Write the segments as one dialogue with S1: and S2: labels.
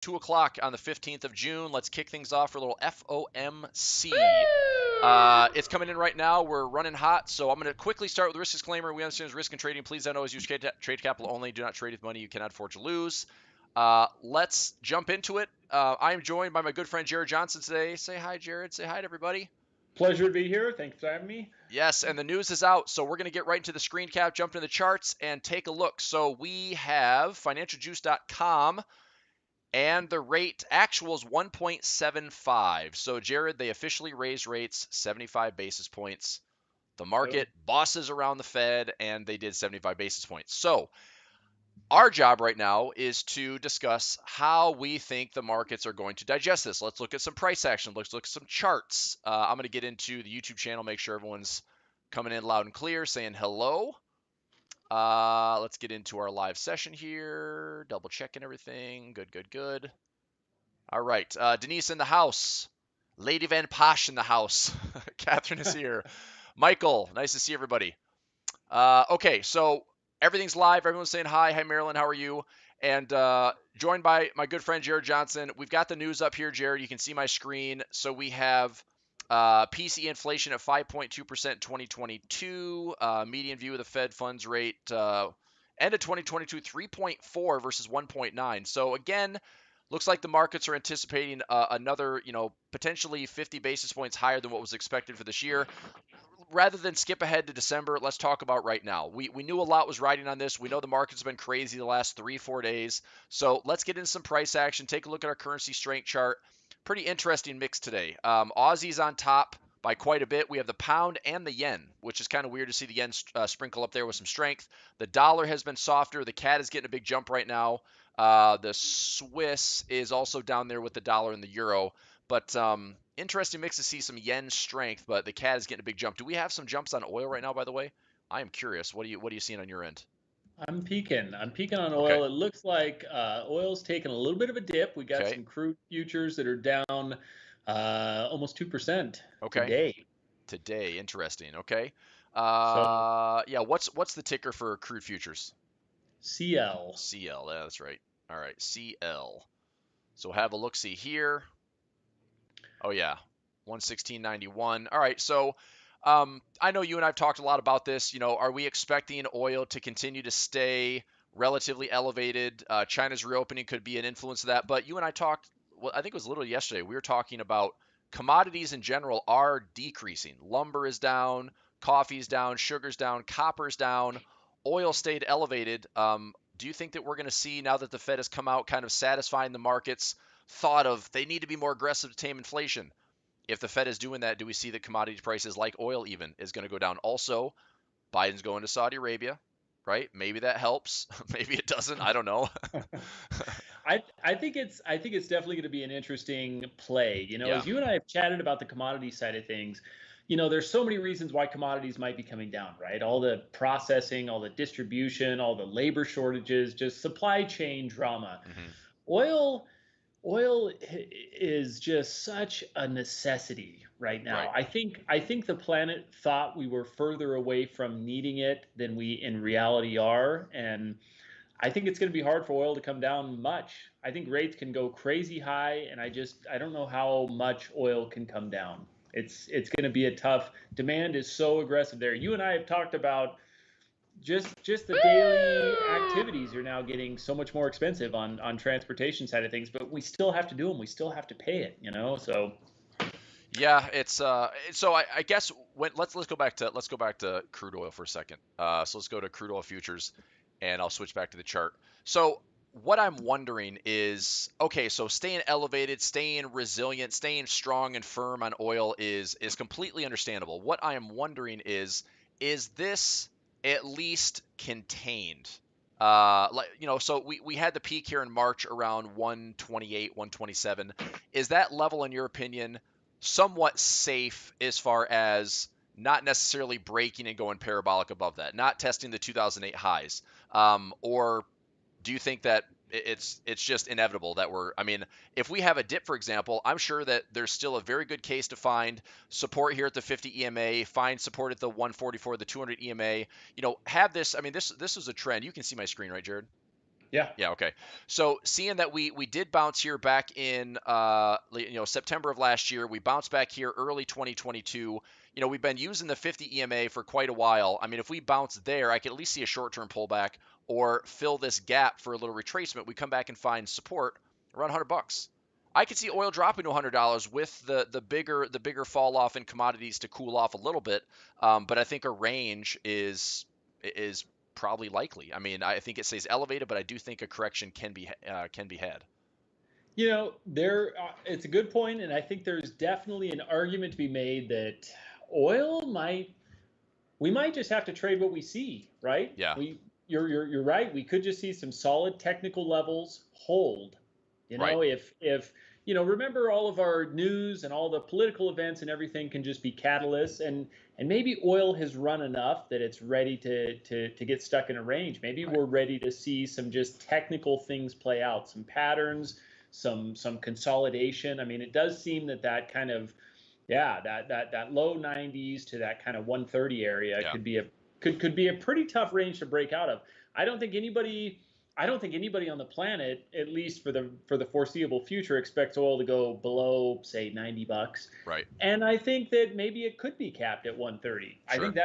S1: 2 o'clock on the 15th of June. Let's kick things off for a little FOMC. It's coming in right now. We're running hot, so I'm going to quickly start with the risk disclaimer. We understand risk in trading. Please don't always use trade capital only. Do not trade with money you cannot afford to lose. Let's jump into it. I am joined by my good friend Jared Johnson today. Say hi, Jared. Say hi to everybody.
S2: Pleasure to be here. Thanks for having me.
S1: Yes, and the news is out, so we're going to get right into the screen cap, jump into the charts, and take a look. So we have financialjuice.com, and the rate actual is 1.75. So, Jared, they officially raised rates 75 basis points. The market bosses around the Fed, and they did 75 basis points. So, our job right now is to discuss how we think the markets are going to digest this. Let's look at some price action. Let's look at some charts. I'm going to get into the YouTube channel, make sure everyone's coming in loud and clear, saying hello. Let's get into our live session here. Double checking everything. Good. All right. Denise in the house. Lady Van Posh in the house. Catherine is here. Michael, nice to see everybody. Okay, so everything's live. Everyone's saying hi. Hi, Marilyn. How are you? And joined by my good friend Jared Johnson. We've got the news up here, Jared. You can see my screen. So we have PCE inflation at 5.2% in 2022. Median view of the Fed funds rate end of 2022, 3.4 versus 1.9. So again, looks like the markets are anticipating another, potentially 50 basis points higher than what was expected for this year. Rather than skip ahead to December, let's talk about right now. We knew a lot was riding on this. We know the market's been crazy the last 3-4 days. So let's get into some price action. Take a look at our currency strength chart. Pretty interesting mix today. Aussie's on top by quite a bit. We have the pound and the yen, which is kind of weird to see the yen sprinkle up there with some strength. The dollar has been softer. The CAD is getting a big jump right now. The Swiss is also down there with the dollar and the euro. But interesting mix to see some yen strength, but the CAD is getting a big jump. Do we have some jumps on oil right now, by the way? I am curious. What are you seeing on your end?
S2: I'm peeking on oil.
S1: Okay.
S2: It looks like oil's taking a little bit of a dip. We got
S1: Okay.
S2: some crude futures that are down almost 2%
S1: Okay.
S2: today.
S1: Today, interesting. Okay.
S2: So
S1: Yeah. What's the ticker for crude futures?
S2: CL.
S1: CL. Yeah, that's right. All right. CL. So have a look. See here. Oh yeah. 116.91. All right. So I know you and I've talked a lot about this. Are we expecting oil to continue to stay relatively elevated? China's reopening could be an influence of that. But you and I talked, well, I think it was literally yesterday, we were talking about commodities in general are decreasing. Lumber is down, coffee's down, sugar's down, copper's down, oil stayed elevated. Do you think that we're going to see, now that the Fed has come out kind of satisfying the markets, thought of they need to be more aggressive to tame inflation? If the Fed is doing that, do we see that commodity prices like oil even is going to go down? Also, Biden's going to Saudi Arabia, right? Maybe that helps. Maybe it doesn't. I don't know.
S2: I think it's definitely going to be an interesting play.
S1: Yeah.
S2: As you and I have chatted about the commodity side of things, there's so many reasons why commodities might be coming down, right? All the processing, all the distribution, all the labor shortages, just supply chain drama.
S1: Mm-hmm.
S2: Oil oil is just such a necessity right now.
S1: Right.
S2: I think the planet thought we were further away from needing it than we in reality are, and I think it's going to be hard for oil to come down much. I think rates can go crazy high, and I don't know how much oil can come down. It's going to be a tough. Demand is so aggressive there. You and I have talked about just the daily activities are now getting so much more expensive on transportation side of things, but we still have to do them. We still have to pay it. So
S1: Yeah, it's so I guess let's go back to crude oil for a second. So let's go to crude oil futures, and I'll switch back to the chart. So what I'm wondering is, okay, so staying elevated, staying resilient, staying strong and firm on oil is completely understandable. What I am wondering is this at least contained? So we had the peak here in March around 128, 127. Is that level, in your opinion, somewhat safe as far as not necessarily breaking and going parabolic above that, not testing the 2008 highs? Or do you think that it's just inevitable that I mean, if we have a dip, for example, I'm sure that there's still a very good case to find support here at the 50 EMA, find support at the 144, the 200 EMA, have this. I mean, this is a trend. You can see my screen, right, Jared?
S2: Yeah.
S1: Yeah, okay. So seeing that we did bounce here back in September of last year, we bounced back here early 2022. We've been using the 50 EMA for quite a while. I mean, if we bounce there, I could at least see a short-term pullback or fill this gap for a little retracement. We come back and find support around $100. I could see oil dropping to $100 with the bigger fall off in commodities to cool off a little bit. But I think a range is probably likely. I mean, I think it stays elevated, but I do think a correction can be had.
S2: It's a good point, and I think there's definitely an argument to be made that oil might we might just have to trade what we see, right?
S1: Yeah,
S2: You're right. We could just see some solid technical levels hold.
S1: right.
S2: If remember all of our news and all the political events and everything can just be catalysts, and maybe oil has run enough that it's ready to get stuck in a range. Maybe
S1: Right.
S2: we're ready to see some just technical things play out, some patterns, some consolidation. I mean, it does seem that kind of that low 90s to that kind of 130 area
S1: Yeah.
S2: could be a pretty tough range to break out of. I don't think anybody on the planet, at least for the foreseeable future, expects oil to go below, say, $90.
S1: Right.
S2: And I think that maybe it could be capped at 130. I
S1: Sure.
S2: think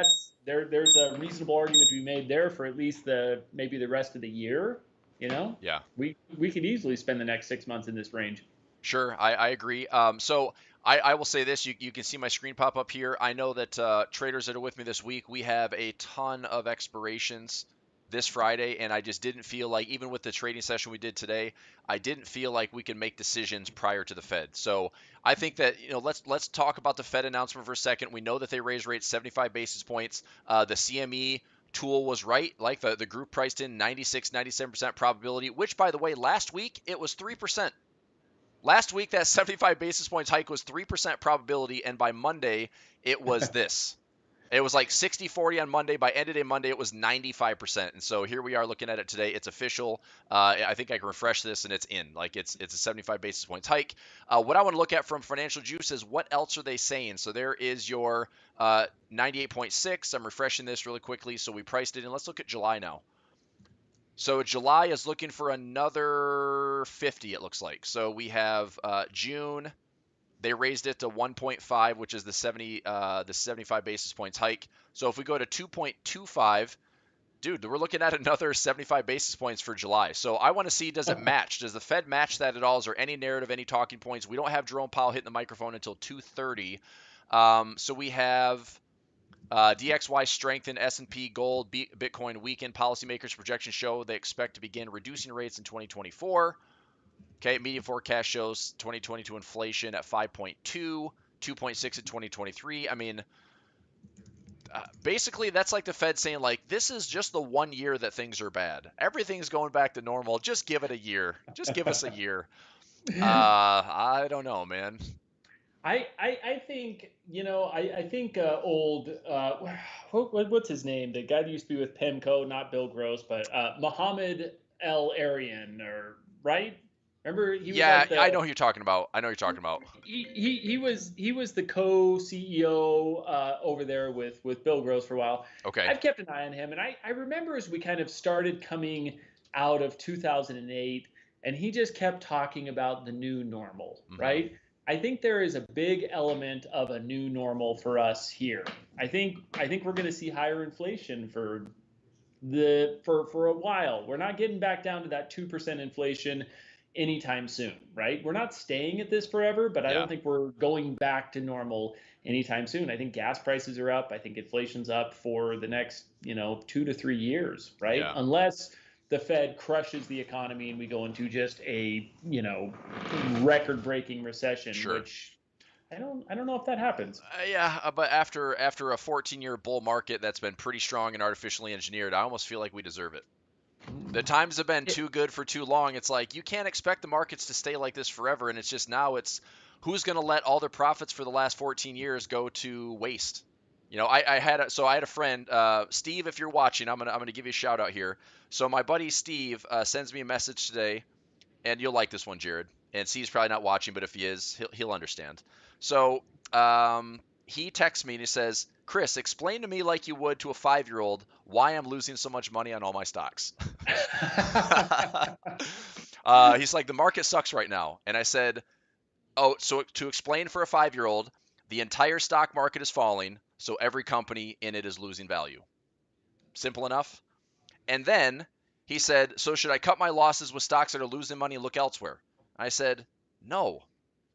S2: there's a reasonable argument to be made there for at least maybe the rest of the year.
S1: Yeah.
S2: We could easily spend the next 6 months in this range.
S1: Sure. I agree. So I will say this. You can see my screen pop up here. I know that traders that are with me this week, we have a ton of expirations this Friday, and I just didn't feel like, even with the trading session we did today, I didn't feel like we could make decisions prior to the Fed. So I think that let's talk about the Fed announcement for a second. We know that they raised rates 75 basis points. The CME tool was right. Like the group priced in 96, 97% probability, which, by the way, last week it was 3%. Last week, that 75 basis points hike was 3% probability, and by Monday, it was this. It was like 60-40 on Monday. By end of day Monday, it was 95%. And so here we are looking at it today. It's official. I think I can refresh this, and it's in. Like it's a 75 basis points hike. What I want to look at from Financial Juice is what else are they saying? So there is your 98.6. I'm refreshing this really quickly. So we priced it in. Let's look at July now. So July is looking for another 50, it looks like. So we have June. They raised it to 1.5, which is the 75 basis points hike. So if we go to 2.25, dude, we're looking at another 75 basis points for July. So I want to see, does it match? Does the Fed match that at all? Is there any narrative, any talking points? We don't have Jerome Powell hitting the microphone until 2:30. So we have DXY strengthen, S&P gold, Bitcoin weaken. Policymakers' projections show they expect to begin reducing rates in 2024. Okay, median forecast shows 2022 inflation at 5.2, 2.6 in 2023. I mean, basically that's like the Fed saying, like, this is just the 1 year that things are bad. Everything's going back to normal. Just give it a year. Just give us a year. I don't know, man.
S2: I think I think old what's his name, the guy that used to be with PEMCO, not Bill Gross, but Mohammed El Arian, or right? Remember he was
S1: Yeah,
S2: like the
S1: I know who you're talking about.
S2: he was the co-CEO over there with Bill Gross for a while.
S1: Okay.
S2: I've kept an eye on him, and I remember as we kind of started coming out of 2008, and he just kept talking about the new normal, right? I think there is a big element of a new normal for us here. I think we're going to see higher inflation for a while. We're not getting back down to that 2% inflation anytime soon, right? We're not staying at this forever, but I don't think we're going back to normal anytime soon. I think gas prices are up. I think inflation's up for the next, 2 to 3 years, right?
S1: Yeah.
S2: Unless the Fed crushes the economy and we go into just a, record-breaking recession,
S1: Sure.
S2: which I don't know if that happens.
S1: But after a 14-year bull market that's been pretty strong and artificially engineered, I almost feel like we deserve it. The times have been too good for too long. It's like you can't expect the markets to stay like this forever, and it's just now it's who's going to let all their profits for the last 14 years go to waste. I had a friend, Steve, if you're watching, I'm gonna give you a shout out here. So my buddy Steve sends me a message today, and you'll like this one, Jared. And Steve's probably not watching, but if he is, he'll understand. So he texts me and he says, Chris, explain to me like you would to a 5-year-old why I'm losing so much money on all my stocks. He's like, the market sucks right now. And I said, oh, so to explain for a 5-year-old, the entire stock market is falling, so every company in it is losing value. Simple enough. And then he said, so should I cut my losses with stocks that are losing money and look elsewhere? I said, no.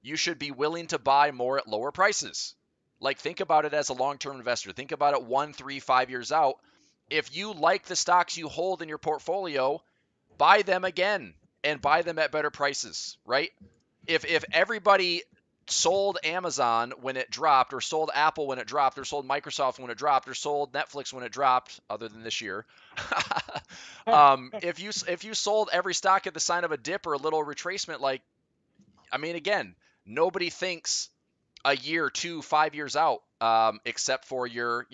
S1: You should be willing to buy more at lower prices. Like, think about it as a long-term investor. Think about it 1, 3, 5 years out. If you like the stocks you hold in your portfolio, buy them again and buy them at better prices, right? If everybody sold Amazon when it dropped, or sold Apple when it dropped, or sold Microsoft when it dropped, or sold Netflix when it dropped, other than this year, if you sold every stock at the sign of a dip or a little retracement, like, I mean, again, nobody thinks a year, 2, 5 years out, except for your,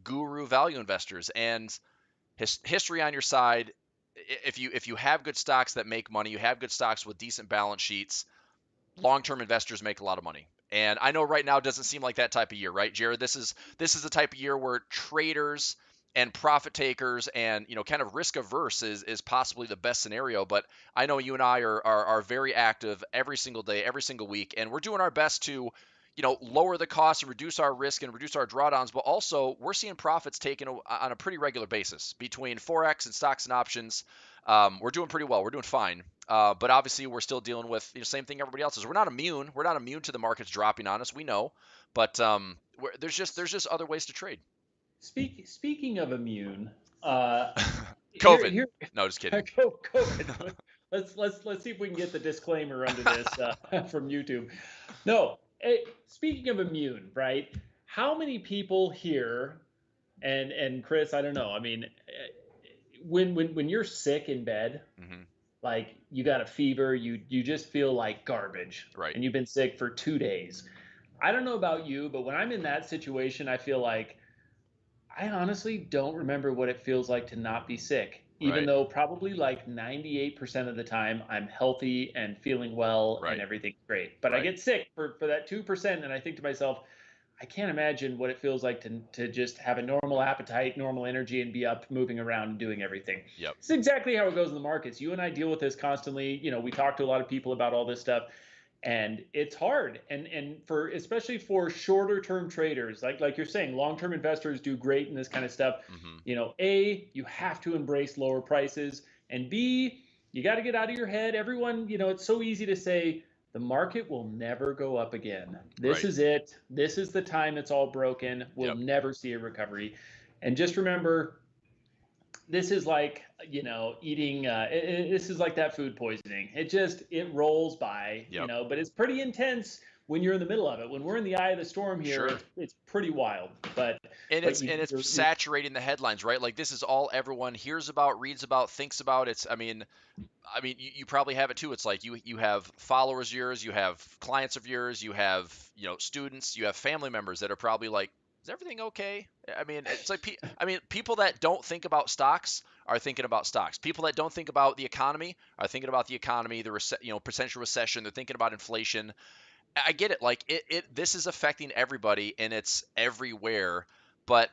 S1: guru value investors. And history on your side. If you have good stocks that make money, you have good stocks with decent balance sheets, long-term investors make a lot of money. And I know right now it doesn't seem like that type of year, right, Jared? This is the type of year where traders and profit takers and kind of risk averse is possibly the best scenario. But I know you and I are very active every single day, every single week, and we're doing our best to lower the cost and reduce our risk and reduce our drawdowns. But also we're seeing profits taken on a pretty regular basis between forex and stocks and options. We're doing pretty well. We're doing fine. But obviously, we're still dealing with the same thing everybody else is. We're not immune. We're not immune to the markets dropping on us. We know, but there's just other ways to trade.
S2: Speaking of immune, uh,
S1: COVID.
S2: here,
S1: No, just kidding.
S2: COVID. Let's see if we can get the disclaimer under this from YouTube. No, speaking of immune, right? How many people here, and Chris, I don't know. I mean, when you're sick in bed, like you got a fever, you just feel like garbage,
S1: right?
S2: And you've been sick for 2 days. I don't know about you, but when I'm in that situation, I feel like I honestly don't remember what it feels like to not be sick, even
S1: Right.
S2: though probably like 98% of the time I'm healthy and feeling well and
S1: Right.
S2: everything's great. But I
S1: Right.
S2: get sick for that 2%, and I think to myself, I can't imagine what it feels like to just have a normal appetite, normal energy, and be up, moving around, and doing everything.
S1: Yep.
S2: It's exactly how it goes in the markets. You and I deal with this constantly. We talk to a lot of people about all this stuff, and it's hard. And for especially for shorter term traders, like you're saying, long term investors do great in this kind of stuff. A, you have to embrace lower prices, and B, you got to get out of your head. Everyone, it's so easy to say the market will never go up again. This
S1: Right.
S2: is it. This is the time it's all broken. We'll
S1: Yep.
S2: never see a recovery. And just remember, this is like eating. This is like that food poisoning. It rolls by.
S1: Yep.
S2: But it's pretty intense when you're in the middle of it. When we're in the eye of the storm here,
S1: Sure.
S2: it's pretty wild. But
S1: it's saturating the headlines, right? Like, this is all everyone hears about, reads about, thinks about. I mean, you probably have it too. It's like you have followers of yours, you have clients of yours, you have students, you have family members that are probably like, is everything okay? I mean, it's like people that don't think about stocks are thinking about stocks. People that don't think about the economy are thinking about the economy, the potential recession. They're thinking about inflation. I get it. Like, this is affecting everybody and it's everywhere. But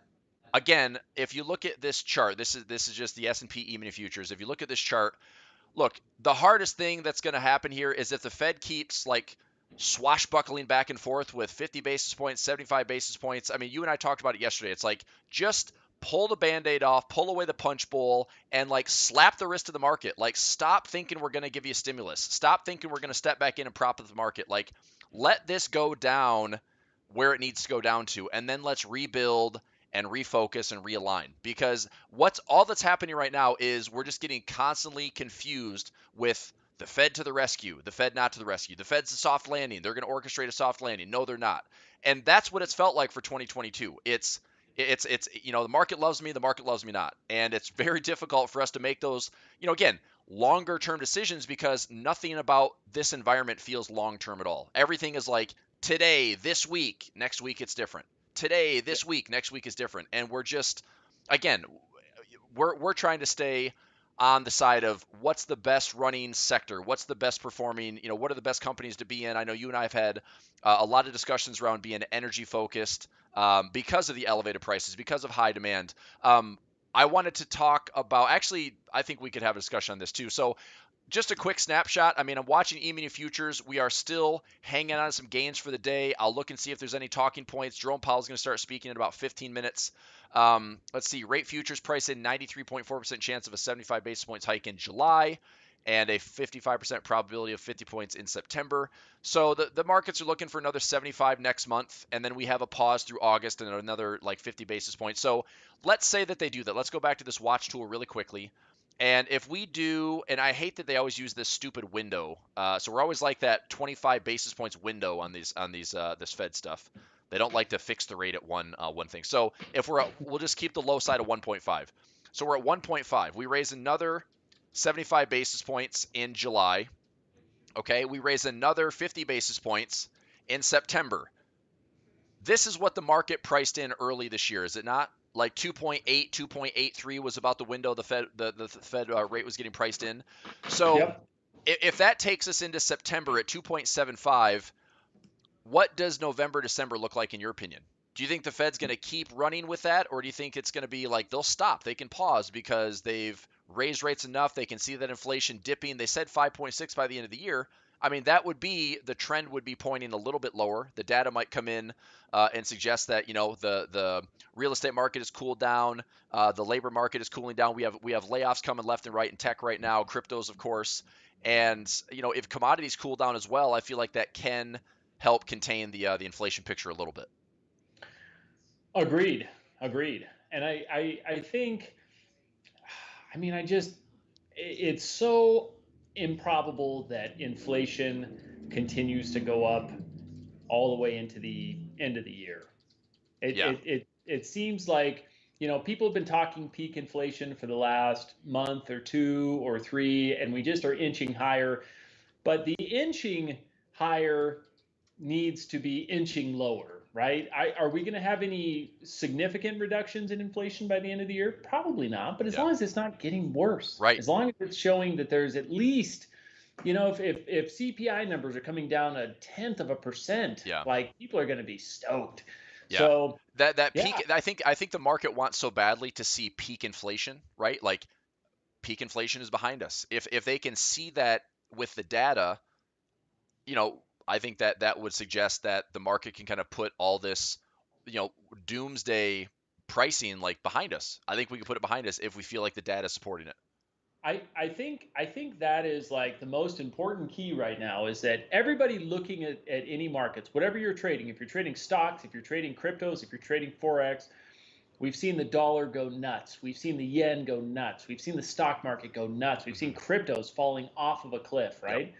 S1: again, if you look at this chart, this is just the S&P E-mini futures. If you look at this chart, look, the hardest thing that's going to happen here is if the Fed keeps like swashbuckling back and forth with 50 basis points, 75 basis points. I mean, you and I talked about it yesterday. It's like, just pull the Band-Aid off, pull away the punch bowl, and like slap the wrist of the market. Like, stop thinking we're going to give you a stimulus. Stop thinking we're going to step back in and prop up the market. Like, let this go down where it needs to go down to, and then let's rebuild and refocus and realign. Because all that's happening right now is we're just getting constantly confused with the Fed to the rescue, the Fed not to the rescue. The Fed's a soft landing. They're going to orchestrate a soft landing. No, they're not. And that's what it's felt like for 2022. It's the market loves me, the market loves me not. And it's very difficult for us to make those, again, longer term decisions, because nothing about this environment feels long term at all. Everything is like today, this week, next week it's different. Today, this week, next week is different. And we're just, again, we're trying to stay on the side of what's the best running sector, what's the best performing, what are the best companies to be in. I know you and I have had a lot of discussions around being energy focused because of the elevated prices, because of high demand. I wanted to talk about, actually, I think we could have a discussion on this too. So just a quick snapshot. I mean, I'm watching E-mini futures. We are still hanging on some gains for the day. I'll look and see if there's any talking points. Jerome Powell's going to start speaking in about 15 minutes. Let's see. Rate futures price in 93.4% chance of a 75 basis points hike in July and a 55% probability of 50 points in September. So the markets are looking for another 75 next month, and then we have a pause through August and another like 50 basis points. So let's say that they do that. Let's go back to this watch tool really quickly. And if we do, and I hate that they always use this stupid window. So we're always like that 25 basis points window on these this Fed stuff. They don't like to fix the rate at one thing. So if we'll just keep the low side of 1.5. So we're at 1.5. We raise another 75 basis points in July. Okay, we raise another 50 basis points in September. This is what the market priced in early this year, is it not? Like 2.8, 2.83 was about the window the Fed rate was getting priced in. So
S2: Yep.
S1: if that takes us into September at 2.75, what does November, December look like in your opinion? Do you think the Fed's going to keep running with that, or do you think it's going to be like they'll stop? They can pause because they've raised rates enough. They can see that inflation dipping. They said 5.6 by the end of the year. I mean, that would be the trend would be pointing a little bit lower. The data might come in and suggest that the real estate market has cooled down, the labor market is cooling down. We have layoffs coming left and right in tech right now, cryptos of course, and if commodities cool down as well, I feel like that can help contain the inflation picture a little bit.
S2: Agreed. Agreed. And I think, I mean, it's so improbable that inflation continues to go up all the way into the end of the year. It seems like, people have been talking peak inflation for the last month or 2 or 3, and we just are inching higher. But the inching higher needs to be inching lower, right? Are we going to have any significant reductions in inflation by the end of the year? Probably not. But as long as it's not getting worse,
S1: Right.
S2: as long as it's showing that there's at least, if CPI numbers are coming down 0.1%, like people are going to be stoked.
S1: Yeah.
S2: So
S1: that peak, I think the market wants so badly to see peak inflation, right? Like peak inflation is behind us. If they can see that with the data, I think that would suggest that the market can kind of put all this, doomsday pricing like behind us. I think we can put it behind us if we feel like the data is supporting it.
S2: I think that is like the most important key right now, is that everybody looking at any markets, whatever you're trading, if you're trading stocks, if you're trading cryptos, if you're trading Forex, we've seen the dollar go nuts. We've seen the yen go nuts. We've seen the stock market go nuts. We've seen cryptos falling off of a cliff, right? Yep.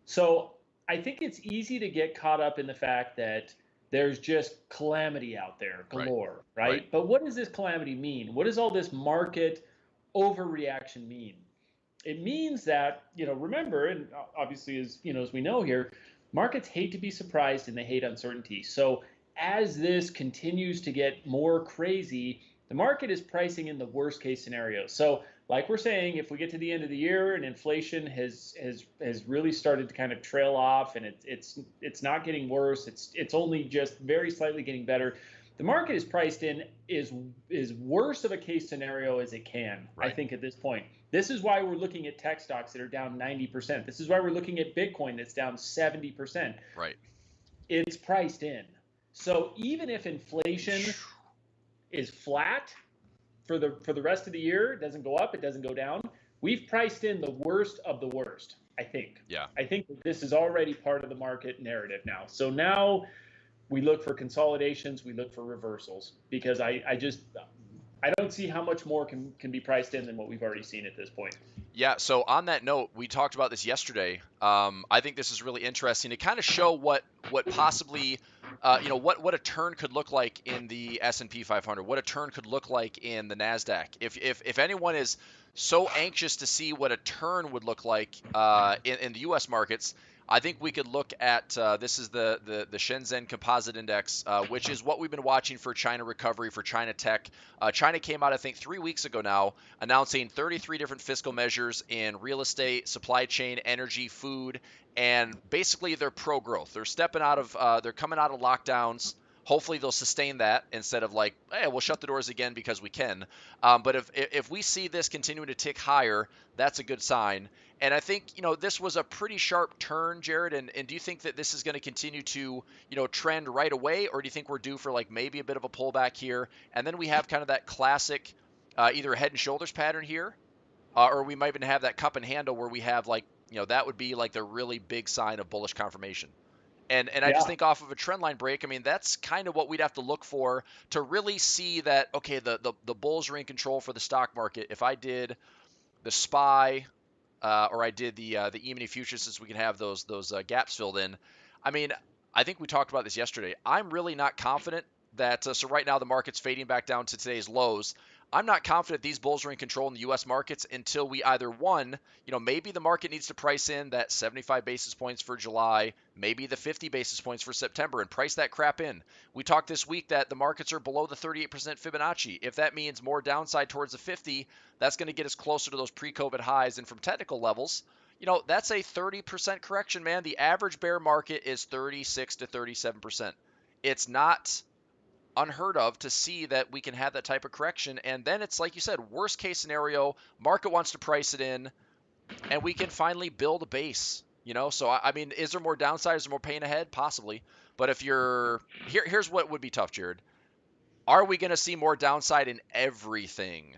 S2: So I think it's easy to get caught up in the fact that there's just calamity out there galore, right? But what does this calamity mean? What does all this market overreaction mean? It means that, remember, and obviously as we know here, markets hate to be surprised and they hate uncertainty. So as this continues to get more crazy, the market is pricing in the worst case scenario. So like we're saying, if we get to the end of the year and inflation has really started to kind of trail off and it's not getting worse, it's only just very slightly getting better, the market is priced in is worse of a case scenario as it can, I think, at this point. This is why we're looking at tech stocks that are down 90%. This is why we're looking at Bitcoin that's down 70%.
S1: Right.
S2: It's priced in. So even if inflation is flat for the rest of the year, it doesn't go up, it doesn't go down, we've priced in the worst of the worst, I think.
S1: Yeah.
S2: I think that this is already part of the market narrative now. So now we look for consolidations, we look for reversals, because I don't see how much more can be priced in than what we've already seen at this point.
S1: Yeah, so on that note, we talked about this yesterday. I think this is really interesting to kind of show what possibly, what a turn could look like in the S&P 500, what a turn could look like in the NASDAQ. If anyone is so anxious to see what a turn would look like in the U.S. markets, I think we could look at this is the Shenzhen Composite Index, which is what we've been watching for China recovery, for China tech. China came out, I think, 3 weeks ago now, announcing 33 different fiscal measures in real estate, supply chain, energy, food, and basically they're pro-growth. They're stepping out of, they're coming out of lockdowns. Hopefully they'll sustain that instead of like, hey, we'll shut the doors again because we can. But if we see this continuing to tick higher, that's a good sign. And I think, this was a pretty sharp turn, Jared. And do you think that this is going to continue to, trend right away? Or do you think we're due for like maybe a bit of a pullback here? And then we have kind of that classic either head and shoulders pattern here, or we might even have that cup and handle where we have like, that would be like the really big sign of bullish confirmation. And I just
S2: Yeah.
S1: think off of a trend line break, I mean, that's kind of what we'd have to look for to really see that, okay, the bulls are in control for the stock market. If I did the SPY, or I did the E-mini futures, since we can have those gaps filled in. I mean, I think we talked about this yesterday. I'm really not confident that. So right now the market's fading back down to today's lows. I'm not confident these bulls are in control in the U.S. markets until we either one, maybe the market needs to price in that 75 basis points for July, maybe the 50 basis points for September, and price that crap in. We talked this week that the markets are below the 38% Fibonacci. If that means more downside towards the 50, that's going to get us closer to those pre-COVID highs. And from technical levels, that's a 30% correction, man. The average bear market is 36 to 37%. It's not unheard of to see that we can have that type of correction. And then it's like you said, worst case scenario, market wants to price it in, and we can finally build a base. So I mean, is there more downside? Is there more pain ahead? Possibly. But if you're here's what would be tough, Jared. Are we going to see more downside in everything?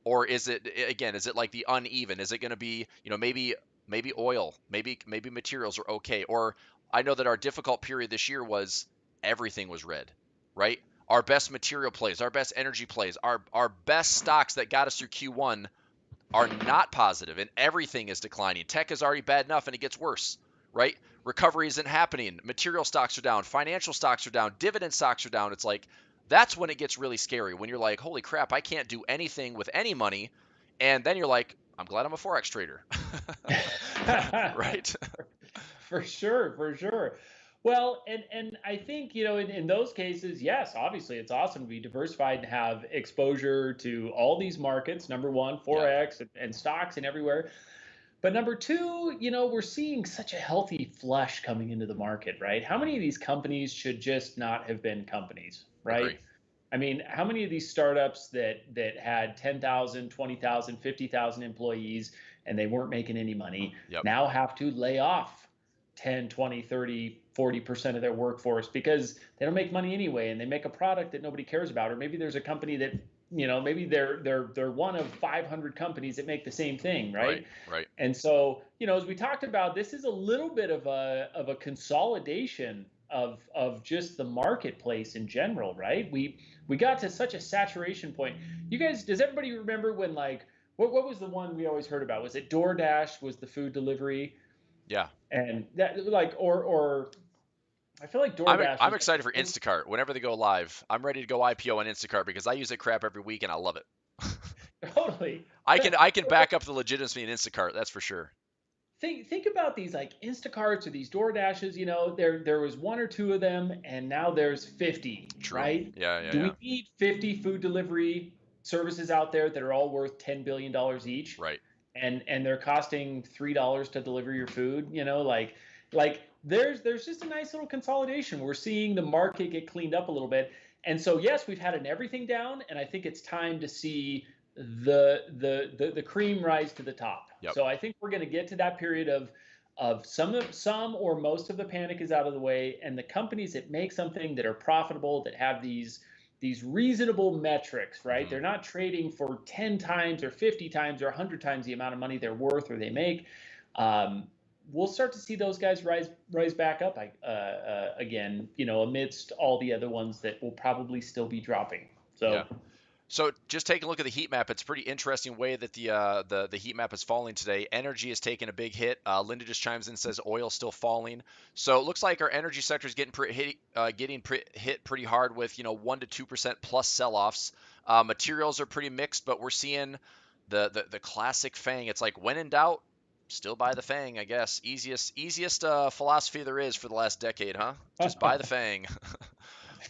S1: Or is it like the uneven? Is it going to be, maybe oil, maybe materials are okay? Or I know that our difficult period this year was everything was red, right? Our best material plays, our best energy plays, our best stocks that got us through Q1 are not positive and everything is declining. Tech is already bad enough and it gets worse, right? Recovery isn't happening. Material stocks are down, financial stocks are down, dividend stocks are down. It's like that's when it gets really scary, when you're like, holy crap, I can't do anything with any money. And then you're like, I'm glad I'm a Forex trader. Right?
S2: For sure, for sure. Well, and I think, in those cases, yes, obviously it's awesome to be diversified and have exposure to all these markets. Number one,
S1: Yeah.
S2: Forex and stocks and everywhere. But number two, we're seeing such a healthy flush coming into the market, right? How many of these companies should just not have been companies, right?
S1: Agree.
S2: I mean, how many of these startups that had 10,000, 20,000, 50,000 employees and they weren't making any money
S1: Yep.
S2: now have to lay off 10, 20, 30, 40% of their workforce because they don't make money anyway and they make a product that nobody cares about? Or maybe there's a company that, maybe they're one of 500 companies that make the same thing,
S1: Right.
S2: right?
S1: Right.
S2: And so, as we talked about, this is a little bit of a consolidation of just the marketplace in general, right? We got to such a saturation point. You guys, does everybody remember when, like, what was the one we always heard about? Was it DoorDash was the food delivery?
S1: Yeah.
S2: And that, like, or I feel like
S1: I'm
S2: DoorDash
S1: I'm
S2: was like
S1: excited
S2: the
S1: for
S2: first.
S1: Instacart whenever they go live. I'm ready to go IPO on Instacart because I use it crap every week and I love it.
S2: Totally.
S1: I can back up the legitimacy in Instacart, that's for sure.
S2: Think about these, like, Instacarts or these DoorDashes. There was one or two of them, and now there's 50,
S1: True.
S2: right?
S1: Yeah, yeah,
S2: Do
S1: yeah.
S2: we need 50 food delivery services out there that are all worth $10 billion each,
S1: Right.
S2: and they're costing $3 to deliver your food? Like there's just a nice little consolidation. We're seeing the market get cleaned up a little bit, and so yes, we've had an everything down, and I think it's time to see the cream rise to the top.
S1: Yep.
S2: So I think we're going to get to that period of some or most of the panic is out of the way, and the companies that make something that are profitable, that have these reasonable metrics, right?
S1: Hmm.
S2: They're not trading for 10 times or 50 times or 100 times the amount of money they're worth or they make. We'll start to see those guys rise back up again, amidst all the other ones that will probably still be dropping.
S1: Yeah.
S2: So
S1: So just take a look at the heat map. It's a pretty interesting way that the heat map is falling today. Energy is taking a big hit. Linda just chimes in and says oil still falling. So it looks like our energy sector is hit pretty hard with 1 to 2% plus sell-offs. Materials are pretty mixed, but we're seeing the classic FANG. It's like when in doubt, Still buy the FANG, I guess. Easiest philosophy there is for the last decade, huh? Just buy the FANG.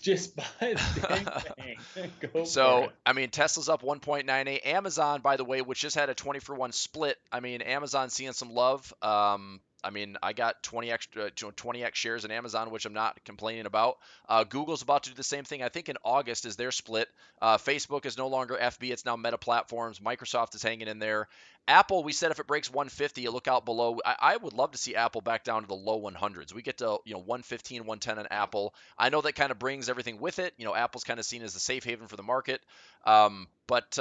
S2: Just buy the dang thing. Go for
S1: So,
S2: it.
S1: I mean, Tesla's up 1.98. Amazon, by the way, which just had a 20-for-1 split. I mean, Amazon seeing some love. I mean, I got 20x shares in Amazon, which I'm not complaining about. Google's about to do the same thing. I think in August is their split. Facebook is no longer FB; it's now Meta Platforms. Microsoft is hanging in there. Apple, we said if it breaks 150, you look out below. I would love to see Apple back down to the low 100s. We get to 115, 110 on Apple. I know that kind of brings everything with it. Apple's kind of seen as the safe haven for the market. But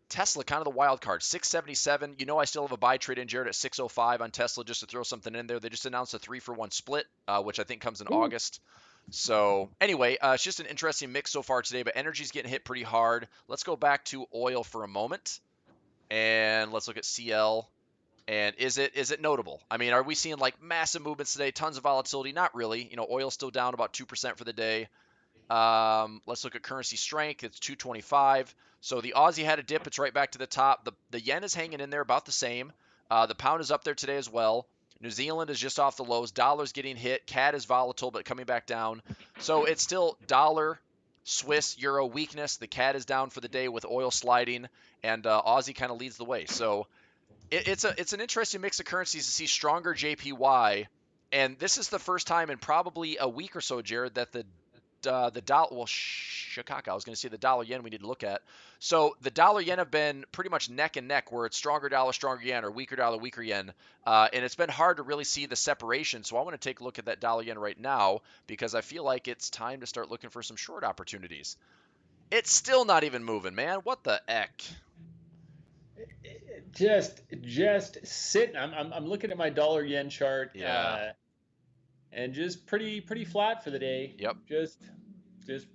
S1: Tesla, kind of the wild card, 677. I still have a buy trade in Jared at 605 on Tesla just to throw something in there. They just announced a 3-for-1 split, which I think comes in
S2: Ooh.
S1: August. So anyway, it's just an interesting mix so far today, but energy's getting hit pretty hard. Let's go back to oil for a moment, and let's look at CL. And is it notable? I mean, are we seeing like massive movements today? Tons of volatility? Not really. Oil's still down about 2% for the day. Let's look at currency strength. It's 225. So the Aussie had a dip. It's right back to the top. The yen is hanging in there about the same. The pound is up there today as well. New Zealand is just off the lows. Dollar's getting hit. CAD is volatile but coming back down. So it's still dollar, Swiss, euro weakness. The CAD is down for the day with oil sliding, and Aussie kind of leads the way. So it's an interesting mix of currencies to see stronger JPY, and this is the first time in probably a week or so, Jared, that the dollar, well, Chicago, I was going to say the dollar yen we need to look at. So the dollar yen have been pretty much neck and neck, where it's stronger dollar, stronger yen, or weaker dollar, weaker yen. And it's been hard to really see the separation. So I want to take a look at that dollar yen right now because I feel like it's time to start looking for some short opportunities. It's still not even moving, man. What the heck?
S2: Just sitting. I'm looking at my dollar yen chart,
S1: Yeah.
S2: and just pretty flat for the day.
S1: Yep.
S2: Just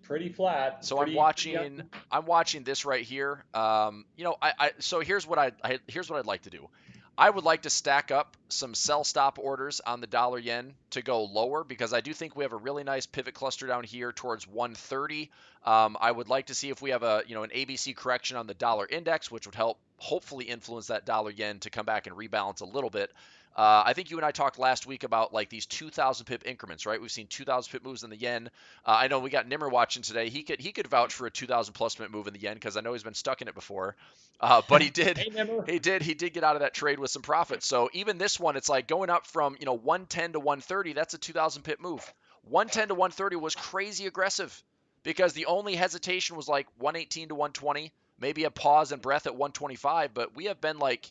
S2: pretty flat.
S1: So I'm watching this right here. So here's what I'd like to do. I would like to stack up some sell stop orders on the dollar yen to go lower because I do think we have a really nice pivot cluster down here towards 130. I would like to see if we have an ABC correction on the dollar index, which would help hopefully influence that dollar yen to come back and rebalance a little bit. I think you and I talked last week about like these 2,000 pip increments, right? We've seen 2,000 pip moves in the yen. I know we got Nimmer watching today. He could vouch for a 2,000 plus pip move in the yen because I know he's been stuck in it before. But he did
S2: Hey, never.
S1: he did get out of that trade with some profit. So even this one, it's like going up from 110 to 130. That's a 2,000 pip move. 110 to 130 was crazy aggressive because the only hesitation was like 118 to 120, maybe a pause and breath at 125. But we have been like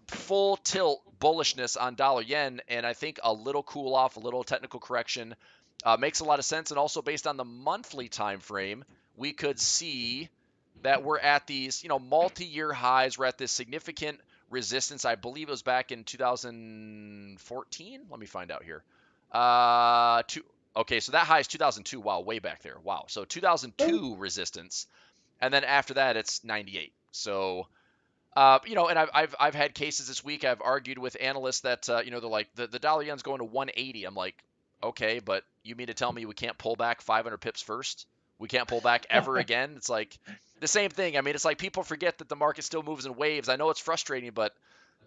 S1: full tilt bullishness on dollar yen, and I think a little cool off, a little technical correction makes a lot of sense. And also based on the monthly time frame, we could see that we're at these multi-year highs. We're at this significant resistance. I believe it was back in 2014. Let me find out here. Okay, so that high is 2002. Wow, way back there. Wow. So 2002 resistance, and then after that it's 98. So and I've had cases this week. I've argued with analysts that they're like the dollar yen's going to 180. I'm like, okay, but you mean to tell me we can't pull back 500 pips first? We can't pull back ever again? It's like the same thing. I mean, it's like people forget that the market still moves in waves. I know it's frustrating, but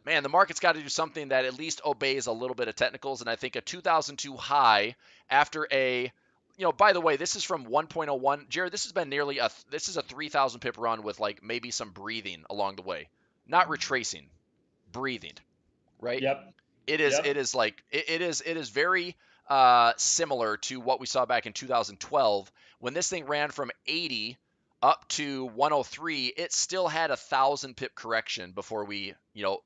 S1: man, the market's got to do something that at least obeys a little bit of technicals. And I think a 2002 high after a by the way, this is from 1.01. Jared, this has been this is a 3,000 pip run with like maybe some breathing along the way. Not retracing, breathing, right?
S2: Yep.
S1: It is very similar to what we saw back in 2012 when this thing ran from 80 up to 103. It still had 1,000 pip correction before we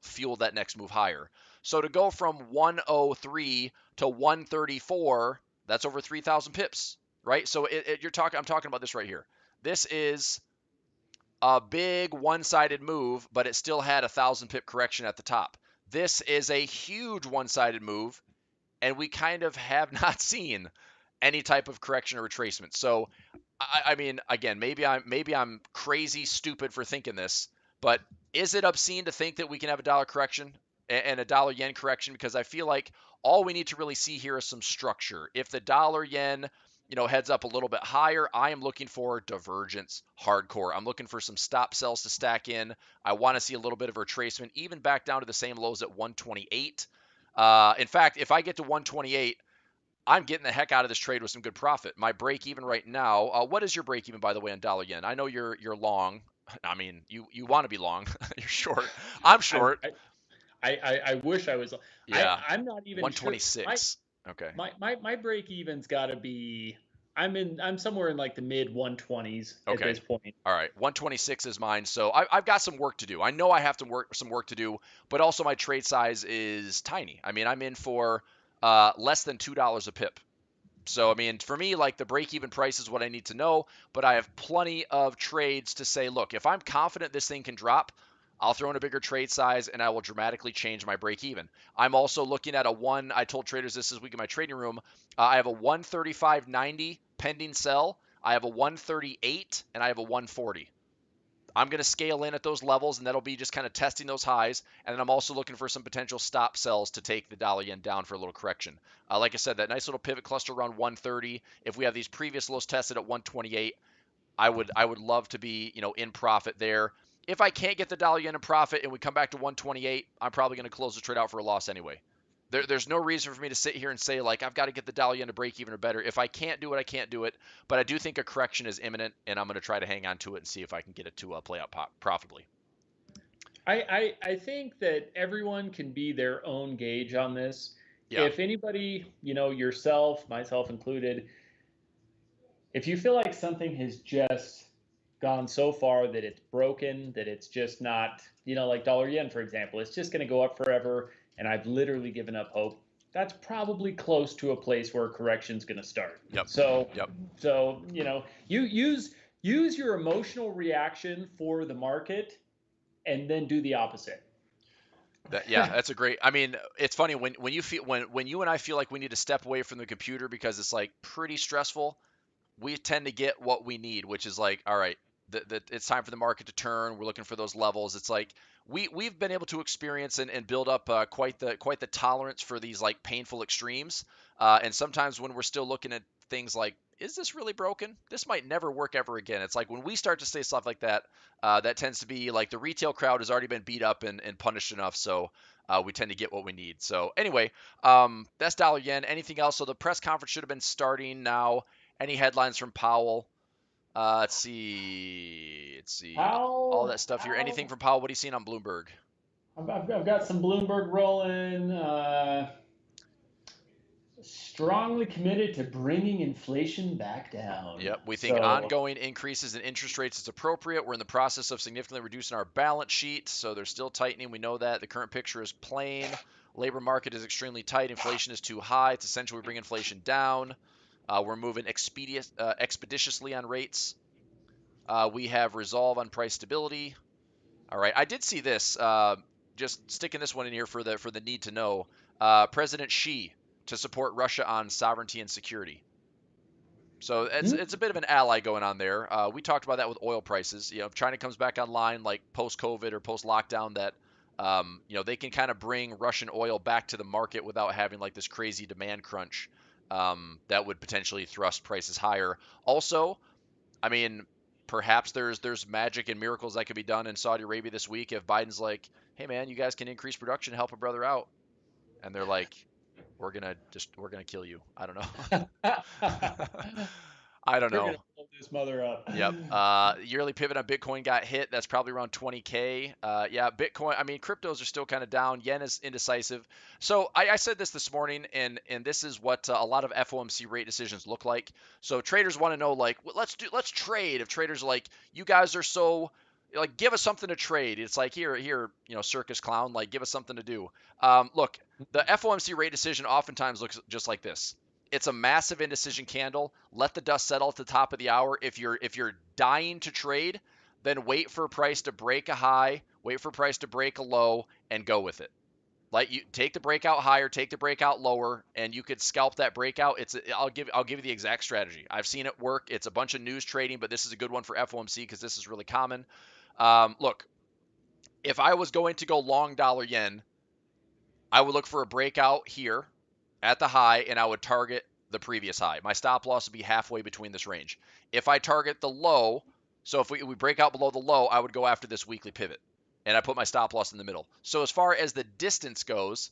S1: fueled that next move higher. So to go from 103 to 134, that's over 3,000 pips, right? So I'm talking about this right here. This is a big one-sided move, but it still had 1,000 pip correction at the top. This is a huge one-sided move, and we kind of have not seen any type of correction or retracement. So, I mean, again, maybe I'm crazy stupid for thinking this, but is it obscene to think that we can have a dollar correction and a dollar yen correction? Because I feel like all we need to really see here is some structure. If the dollar yen heads up a little bit higher. I am looking for divergence hardcore. I'm looking for some stop sells to stack in. I want to see a little bit of retracement, even back down to the same lows at 128. In fact, if I get to 128, I'm getting the heck out of this trade with some good profit. My break even right now. What is your break even, by the way, on dollar yen? I know you're long. I mean, you want to be long. You're short. I'm
S2: I,
S1: short.
S2: I wish I was.
S1: Yeah,
S2: I'm not even sure.
S1: 126. Okay.
S2: My break even's got to be. I'm somewhere in like the mid 120s at
S1: Okay.
S2: this point.
S1: All right. 126 is mine. So I've got some work to do. I know I have some work to do, but also my trade size is tiny. I mean, I'm in for less than $2 a pip. So, I mean, for me, like the break even price is what I need to know, but I have plenty of trades to say, look, if I'm confident this thing can drop, I'll throw in a bigger trade size and I will dramatically change my break even. I'm also looking at I told traders this week in my trading room. I have a 135.90 pending sell. I have a 138 and I have a 140. I'm going to scale in at those levels, and that'll be just kind of testing those highs. And then I'm also looking for some potential stop sells to take the dollar yen down for a little correction. Like I said, that nice little pivot cluster around 130. If we have these previous lows tested at 128, I would love to be in profit there. If I can't get the dollar yen in profit and we come back to 128, I'm probably going to close the trade out for a loss anyway. There's no reason for me to sit here and say, like, I've got to get the dollar yen to break even or better. If I can't do it, I can't do it. But I do think a correction is imminent, and I'm going to try to hang on to it and see if I can get it to play out profitably.
S2: I think that everyone can be their own gauge on this.
S1: Yeah.
S2: If anybody, yourself, myself included, if you feel like something has just gone so far that it's broken, that it's just not, like dollar yen, for example, it's just going to go up forever, and I've literally given up hope, that's probably close to a place where a correction's going to start.
S1: Yep.
S2: So,
S1: Yep.
S2: you use your emotional reaction for the market, and then do the opposite.
S1: That's a great. I mean, it's funny when you feel when you and I feel like we need to step away from the computer because it's like pretty stressful. We tend to get what we need, which is like, all right, it's time for the market to turn. We're looking for those levels. It's like we've been able to experience and build up quite the tolerance for these like painful extremes. And sometimes when we're still looking at things like, is this really broken? This might never work ever again. It's like when we start to say stuff like that, that tends to be like the retail crowd has already been beat up and punished enough. So we tend to get what we need. So anyway, that's dollar yen. Anything else? So the press conference should have been starting now. Any headlines from Powell? Let's see. All that stuff here. Anything from Powell? What are you seeing on Bloomberg?
S2: I've got some Bloomberg rolling. Strongly committed to bringing inflation back down.
S1: Yep. We think ongoing increases in interest rates is appropriate. We're in the process of significantly reducing our balance sheet, so they're still tightening. We know that. The current picture is plain. Labor market is extremely tight. Inflation is too high. It's essential we bring inflation down. We're moving expeditiously on rates. We have resolve on price stability. All right. I did see this. Just sticking this one in here for the need to know. President Xi to support Russia on sovereignty and security. So it's a bit of an ally going on there. We talked about that with oil prices. If China comes back online like post-COVID or post-lockdown, that they can kind of bring Russian oil back to the market without having like this crazy demand crunch that would potentially thrust prices higher. Also, I mean, perhaps there's magic and miracles that could be done in Saudi Arabia this week if Biden's like, hey man, you guys can increase production, help a brother out, and they're like, we're gonna kill you. I don't know. I don't
S2: We're
S1: know.
S2: gonna pull this mother up.
S1: Yep. Yearly pivot on Bitcoin got hit. That's probably around 20K. Yeah, Bitcoin. I mean, cryptos are still kind of down. Yen is indecisive. So I said this morning, and this is what a lot of FOMC rate decisions look like. So traders want to know, like, well, let's trade. If traders are like, you guys are so like, give us something to trade. It's like here, circus clown, like, give us something to do. Look, the FOMC rate decision oftentimes looks just like this. It's a massive indecision candle. Let the dust settle at the top of the hour. If you're dying to trade, then wait for price to break a high, wait for price to break a low, and go with it. Like, you take the breakout higher, take the breakout lower, and you could scalp that breakout. I'll give you the exact strategy. I've seen it work. It's a bunch of news trading, but this is a good one for FOMC because this is really common. Look, if I was going to go long dollar yen, I would look for a breakout here at the high, and I would target the previous high. My stop loss would be halfway between this range. If I target the low, so if we break out below the low, I would go after this weekly pivot. And I put my stop loss in the middle. So as far as the distance goes,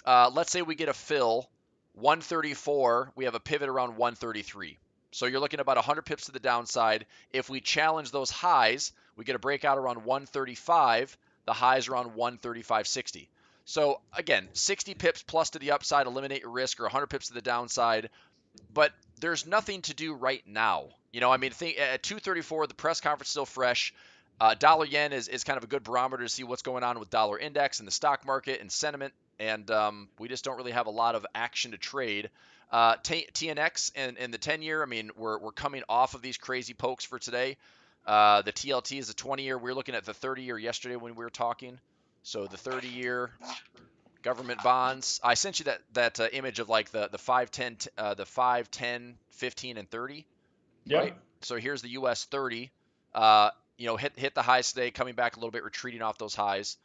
S1: let's say we get a fill 134, we have a pivot around 133. So you're looking at about 100 pips to the downside. If we challenge those highs, we get a breakout around 135. The highs around 135.60. So again, 60 pips plus to the upside, eliminate your risk, or 100 pips to the downside. But there's nothing to do right now. I mean, at 234, the press conference is still fresh. Dollar yen is kind of a good barometer to see what's going on with dollar index and the stock market and sentiment. And we just don't really have a lot of action to trade. TNX and the 10-year, I mean, we're coming off of these crazy pokes for today. The TLT is a 20-year. We were looking at the 30-year yesterday when we were talking. So the 30-year government bonds. I sent you that image of like the 5, 10, the 5, 10, 15, and 30.
S2: Yep.
S1: Right. So here's the U.S. 30. Hit the highs today, coming back a little bit, retreating off those highs.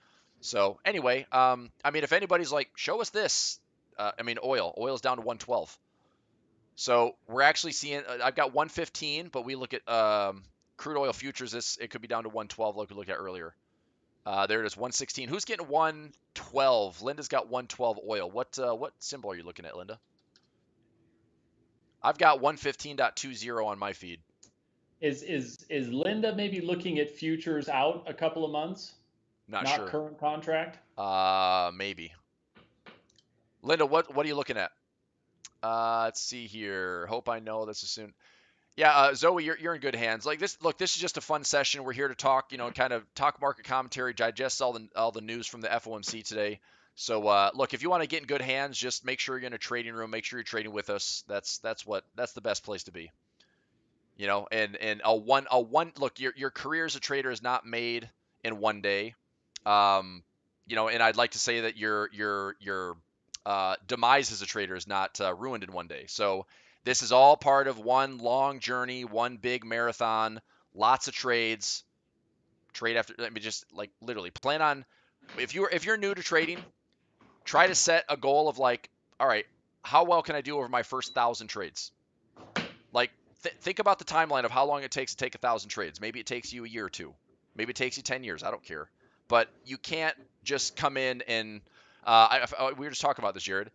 S1: So anyway, I mean, if anybody's like, show us this. I mean, oil's down to 112. So we're actually seeing. I've got 115, but we look at crude oil futures. It could be down to 112, like we looked at earlier. There it is, 116. Who's getting 112? Linda's got 112 oil. What symbol are you looking at, Linda? I've got 115.20 on my feed.
S2: Is Linda maybe looking at futures out a couple of months?
S1: Not sure.
S2: Current contract?
S1: Maybe. Linda, what are you looking at? Let's see here. Hope I know this is soon. Yeah, Zoe, you're in good hands. Like this, look, this is just a fun session. We're here to talk, kind of talk market commentary, digest all the news from the FOMC today. So look, if you want to get in good hands, just make sure you're in a trading room. Make sure you're trading with us. That's the best place to be. And a one look, your career as a trader is not made in one day. And I'd like to say that your demise as a trader is not ruined in one day. So this is all part of one long journey, one big marathon, lots of trades, trade after. Let me just like literally plan on. If you're new to trading, try to set a goal of like, all right, how well can I do over my first 1,000 trades? Like think about the timeline of how long it takes to take 1,000 trades. Maybe it takes you a year or two. Maybe it takes you 10 years. I don't care. But you can't just come in and we were just talking about this, Jared.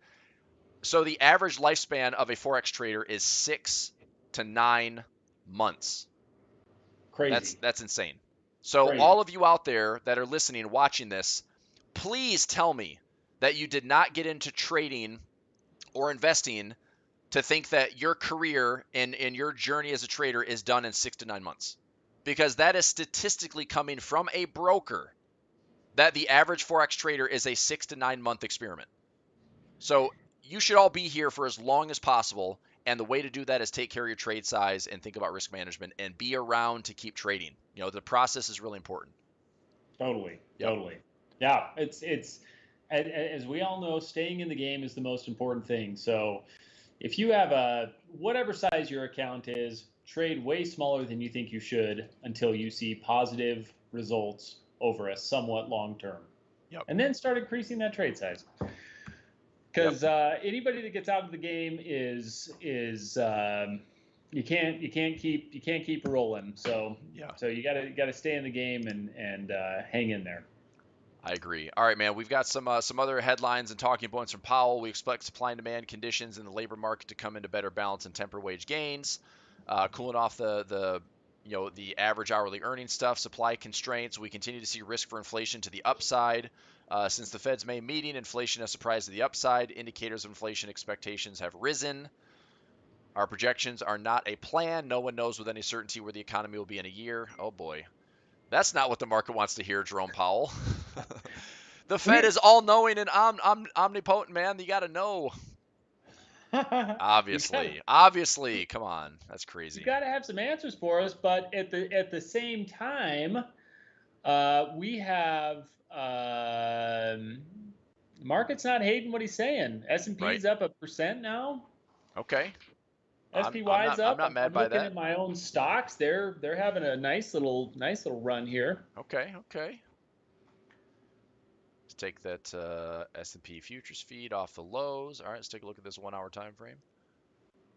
S1: So the average lifespan of a Forex trader is 6 to 9 months.
S2: Crazy.
S1: That's insane. So
S2: Crazy.
S1: All of you out there that are listening, watching this, please tell me that you did not get into trading or investing to think that your career and your journey as a trader is done in 6 to 9 months. Because that is statistically coming from a broker that the average Forex trader is a 6 to 9 month experiment. So you should all be here for as long as possible. And the way to do that is take care of your trade size and think about risk management and be around to keep trading. The process is really important.
S2: Totally.
S1: Yep.
S2: Totally. Yeah. It's as we all know, staying in the game is the most important thing. So if you have whatever size your account is, trade way smaller than you think you should until you see positive results over a somewhat long term.
S1: Yep.
S2: And then start increasing that trade size. Because anybody that gets out of the game is you can't keep rolling. So
S1: yeah.
S2: So you gotta stay in the game and hang in there.
S1: I agree. All right, man. We've got some other headlines and talking points from Powell. We expect supply and demand conditions in the labor market to come into better balance and temper wage gains, cooling off the average hourly earnings stuff. Supply constraints. We continue to see risk for inflation to the upside. Since the Fed's May meeting, inflation has surprised to the upside. Indicators of inflation expectations have risen. Our projections are not a plan. No one knows with any certainty where the economy will be in a year. Oh boy. That's not what the market wants to hear, Jerome Powell. The Fed is all-knowing and omnipotent, man. You got to know. Obviously. Come on. That's crazy.
S2: You got to have some answers for us, but at the same time, we have market's not hating what he's saying. S&P's up 1% now.
S1: Okay.
S2: SPY's up.
S1: I'm not mad by that.
S2: I'm looking at my own stocks. They're having a nice little run here.
S1: Okay. Let's take that S&P futures feed off the lows. All right, let's take a look at this 1 hour time frame.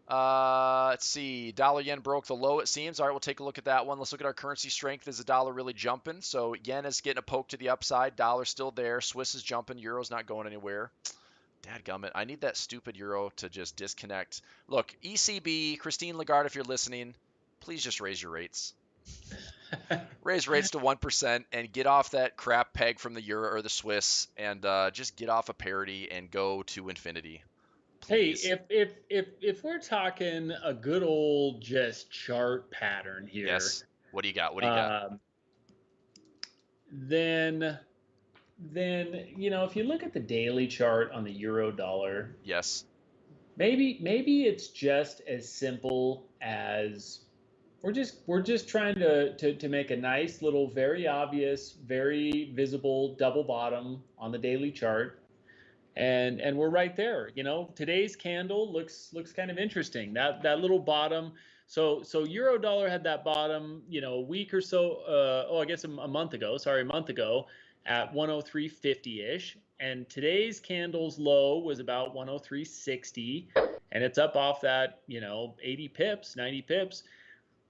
S1: Let's see. Dollar yen broke the low, it seems. All right, we'll take a look at that one. Let's look at our currency strength. Is the dollar really jumping? So yen is getting a poke to the upside. Dollar's still there. Swiss is jumping. Euro's not going anywhere. Dadgummit. I need that stupid euro to just disconnect. Look, ECB, Christine Lagarde, if you're listening, please just raise your rates. Raise rates to 1% and get off that crap peg from the euro or the Swiss and just get off a parity and go to infinity. Please.
S2: Hey, if we're talking a good old just chart pattern here,
S1: Yes. What do you got? What do you got?
S2: Then if you look at the daily chart on the euro dollar,
S1: Yes.
S2: maybe it's just as simple as we're just trying to make a nice little, very obvious, very visible double bottom on the daily chart. And we're right there. Today's candle looks kind of interesting. That little bottom. So euro dollar had that bottom, a week or so. I guess a month ago. Sorry, a month ago at 103.50-ish. And today's candle's low was about 103.60, and it's up off that 80 pips, 90 pips.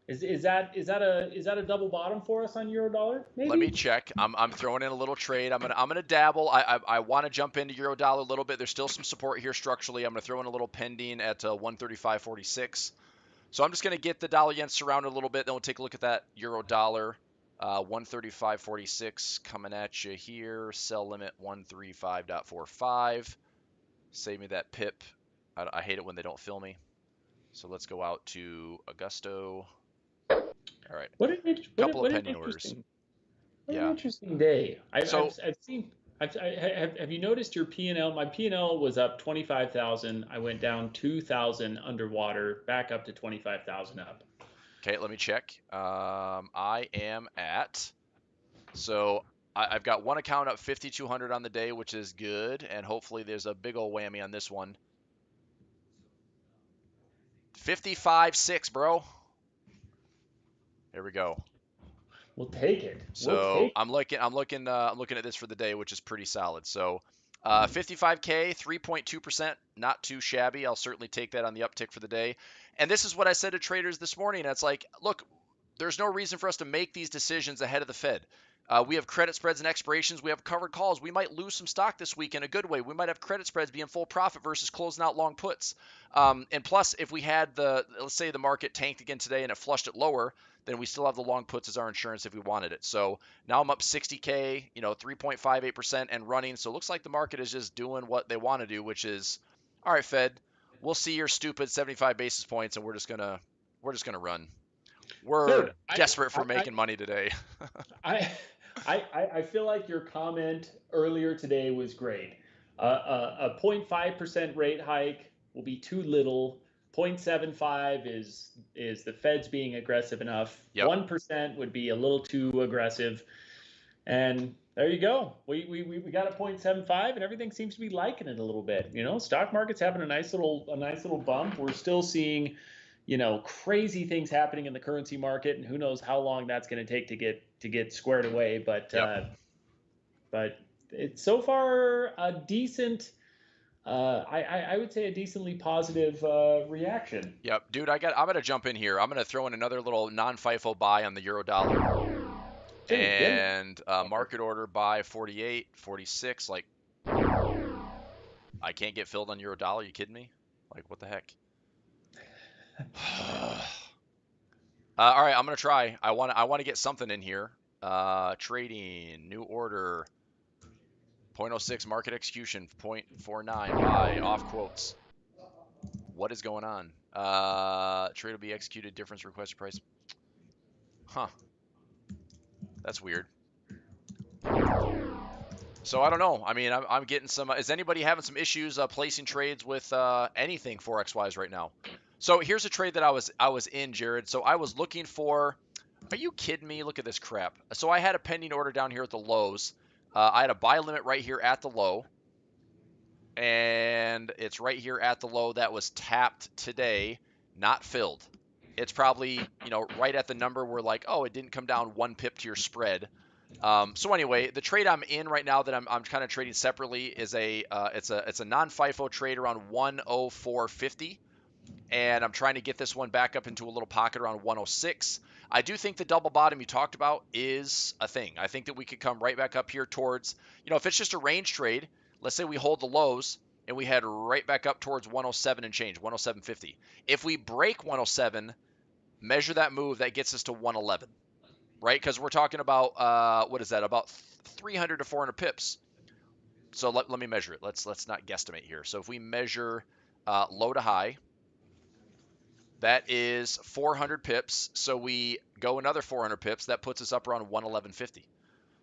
S2: Is that a double bottom for us on euro dollar? Maybe.
S1: Let me check. I'm throwing in a little trade. I'm gonna dabble. I want to jump into euro dollar a little bit. There's still some support here structurally. I'm gonna throw in a little pending at 135.46. So I'm just gonna get the dollar yen surrounded a little bit. Then we'll take a look at that euro dollar. 135.46 coming at you here. Sell limit 135.45. Save me that pip. I hate it when they don't fill me. So let's go out to Augusto. All right. Couple of pending orders.
S2: What an interesting day. I've seen. Have you noticed your P&L? My P&L was up 25,000. I went down 2,000 underwater, back up to 25,000 up.
S1: Okay, let me check. I am at. So I've got one account up 5,200 on the day, which is good, and hopefully there's a big old whammy on this one. 55.6, bro. There we go.
S2: We'll take it.
S1: So I'm looking at this for the day, which is pretty solid. So 55K, 3.2%, not too shabby. I'll certainly take that on the uptick for the day. And this is what I said to traders this morning. It's like, look, there's no reason for us to make these decisions ahead of the Fed. We have credit spreads and expirations. We have covered calls. We might lose some stock this week in a good way. We might have credit spreads be in full profit versus closing out long puts. And plus, if we had let's say the market tanked again today and it flushed it lower, then we still have the long puts as our insurance if we wanted it. So now I'm up 60K, 3.58% and running. So it looks like the market is just doing what they want to do, which is, all right, Fed, we'll see your stupid 75 basis points and we're just gonna run. We're desperate for making money today.
S2: I feel like your comment earlier today was great. A 0.5% rate hike will be too little. 0.75 is the Fed's being aggressive enough. Yep. 1% would be a little too aggressive. And there you go. We got a 0.75 and everything seems to be liking it a little bit. Stock market's having a nice little bump. We're still seeing, crazy things happening in the currency market, and who knows how long that's going to take to get squared away. But yep. But it's so far a decent. I would say a decently positive reaction.
S1: Yep, dude, I'm gonna jump in here. I'm gonna throw in another little non-FIFO buy on the euro dollar, and market order buy 48, 46. Like, I can't get filled on euro dollar. You kidding me? Like, what the heck? All right, I'm gonna try. I want to get something in here. Trading, new order. 0.06 market execution, 0.49 buy, off quotes. What is going on? Trade will be executed, difference requested price. Huh. That's weird. So I don't know. I mean, I'm getting some. Is anybody having some issues placing trades with anything forex wise right now? So here's a trade that I was in, Jared. So I was looking for. Are you kidding me? Look at this crap. So I had a pending order down here at the lows. I had a buy limit right here at the low, and it's right here at the low that was tapped today, not filled. It's probably, right at the number where like, oh, it didn't come down 1 pip to your spread. So anyway, the trade I'm in right now that I'm kind of trading separately is it's a non-FIFO trade around 104.50, and I'm trying to get this one back up into a little pocket around 106. I do think the double bottom you talked about is a thing. I think that we could come right back up here towards, if it's just a range trade, let's say we hold the lows and we head right back up towards 107 and change, 107.50. If we break 107, measure that move, that gets us to 111, right? Because we're talking about, what is that, about 300 to 400 pips. So let me measure it. Let's not guesstimate here. So if we measure low to high, that is 400 pips. So we go another 400 pips. That puts us up around 111.50.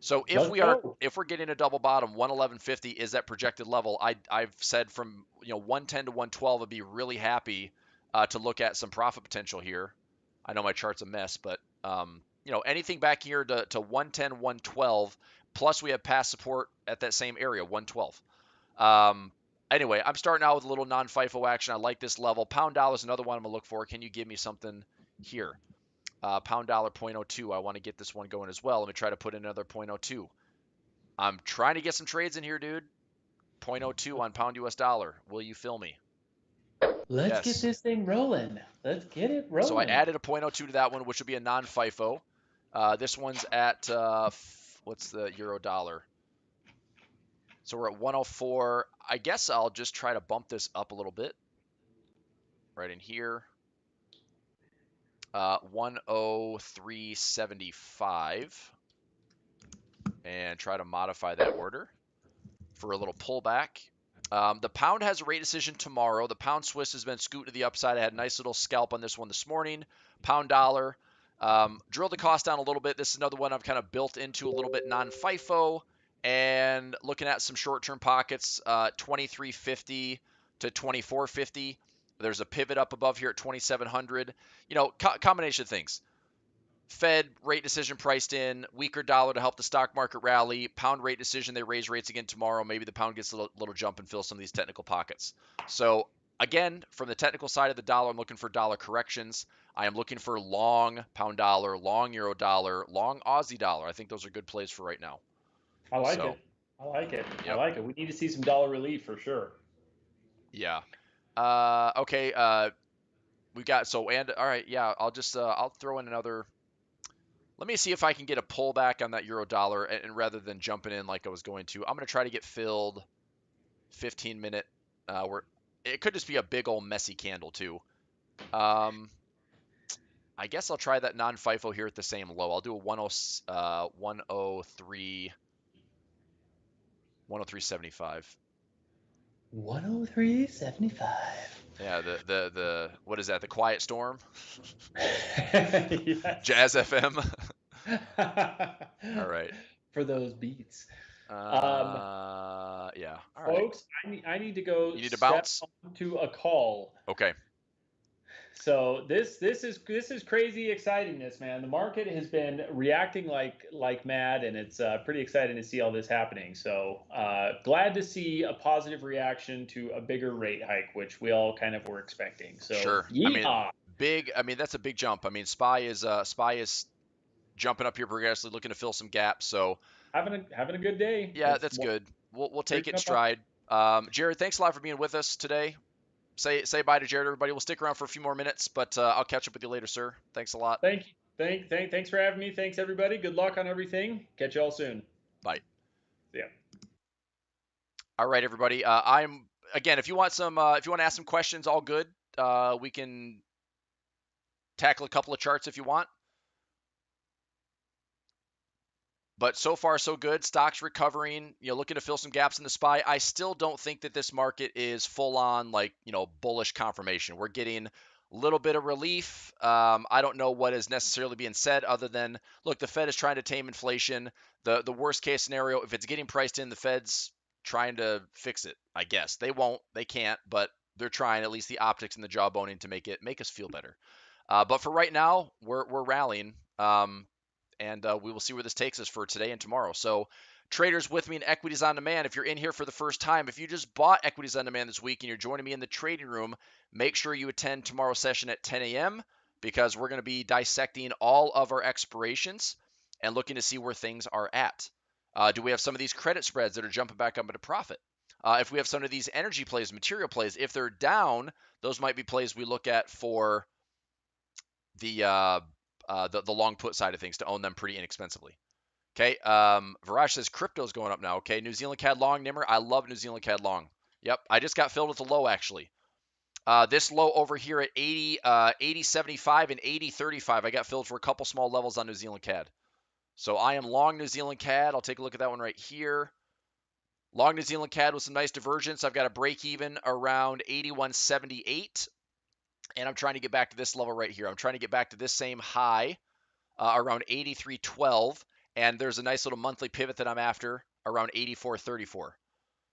S1: So if we're getting a double bottom, 111.50 is that projected level. I've said from 110 to 112, I'd be really happy to look at some profit potential here. I know my chart's a mess, but anything back here to 110, 112, plus we have past support at that same area, 112. Anyway, I'm starting out with a little non-FIFO action. I like this level. Pound dollar is another one I'm going to look for. Can you give me something here? Pound dollar 0.02. I want to get this one going as well. Let me try to put in another 0.02. I'm trying to get some trades in here, dude. 0.02 on pound US dollar. Will you fill me?
S2: Let's get this thing rolling. Let's get it rolling.
S1: So I added a 0.02 to that one, which would be a non-FIFO. This one's at, what's the euro dollar? So we're at 104. I guess I'll just try to bump this up a little bit. Right in here. 103.75. And try to modify that order for a little pullback. The pound has a rate decision tomorrow. The pound Swiss has been scooting to the upside. I had a nice little scalp on this one this morning. Pound dollar. Drilled the cost down a little bit. This is another one I've kind of built into a little bit non-FIFO. And looking at some short-term pockets, 23.50 to 24.50. There's a pivot up above here at 2,700. Combination of things. Fed rate decision priced in, weaker dollar to help the stock market rally, pound rate decision, they raise rates again tomorrow. Maybe the pound gets a little jump and fills some of these technical pockets. So again, from the technical side of the dollar, I'm looking for dollar corrections. I am looking for long pound dollar, long euro dollar, long Aussie dollar. I think those are good plays for right now.
S2: I like it. I like it. Yep. I like it. We need to see some dollar relief for sure.
S1: Yeah. Okay. We got all right. Yeah. I'll throw in another. Let me see if I can get a pullback on that euro dollar, and rather than jumping in like I was going to, I'm going to try to get filled 15-minute. Where it could just be a big old messy candle too. I guess I'll try that non-FIFO here at the same low. I'll do a 103.75.
S2: 103.75.
S1: Yeah, the what is that? The Quiet Storm? Jazz FM. All right.
S2: For those beats.
S1: Yeah. All
S2: folks,
S1: right.
S2: I need to go.
S1: You need to bounce
S2: to a call.
S1: Okay.
S2: So this is crazy excitingness, man. The market has been reacting like mad, and it's pretty exciting to see all this happening. So glad to see a positive reaction to a bigger rate hike, which we all kind of were expecting. So
S1: sure.
S2: Yeah.
S1: I mean that's a big jump. I mean SPY is jumping up here progressively, looking to fill some gaps. So
S2: having a good day.
S1: Yeah, that's good. We'll take it in stride. Jared, thanks a lot for being with us today. Say bye to Jared, everybody. We'll stick around for a few more minutes, but I'll catch up with you later, sir. Thanks a lot.
S2: Thank you. Thanks for having me. Thanks, everybody. Good luck on everything. Catch you all soon.
S1: Bye.
S2: Yeah.
S1: All right, everybody. If you want to ask some questions, all good. We can tackle a couple of charts if you want. But so far, so good. Stocks recovering, looking to fill some gaps in the SPY. I still don't think that this market is full on bullish confirmation. We're getting a little bit of relief. I don't know what is necessarily being said other than, look, the Fed is trying to tame inflation. The worst case scenario, if it's getting priced in, the Fed's trying to fix it, I guess. They won't, they can't, but they're trying, at least the optics and the jawboning, to make us feel better. But for right now, we're rallying. And we will see where this takes us for today and tomorrow. So traders with me in Equities on Demand, if you're in here for the first time, if you just bought Equities on Demand this week and you're joining me in the trading room, make sure you attend tomorrow's session at 10 a.m. because we're going to be dissecting all of our expirations and looking to see where things are at. Do we have some of these credit spreads that are jumping back up into profit? If we have some of these energy plays, material plays, if they're down, those might be plays we look at for the long put side of things to own them pretty inexpensively. Okay, Viraj says crypto's going up now. Okay, New Zealand CAD long, Nimmer. I love New Zealand CAD long. Yep, I just got filled with the low actually. This low over here at 80.75 and 80.35, I got filled for a couple small levels on New Zealand CAD. So I am long New Zealand CAD. I'll take a look at that one right here. Long New Zealand CAD with some nice divergence. I've got a break even around 81.78, and I'm trying to get back to this level right here. I'm trying to get back to this same high around 83.12, and there's a nice little monthly pivot that I'm after around 84.34.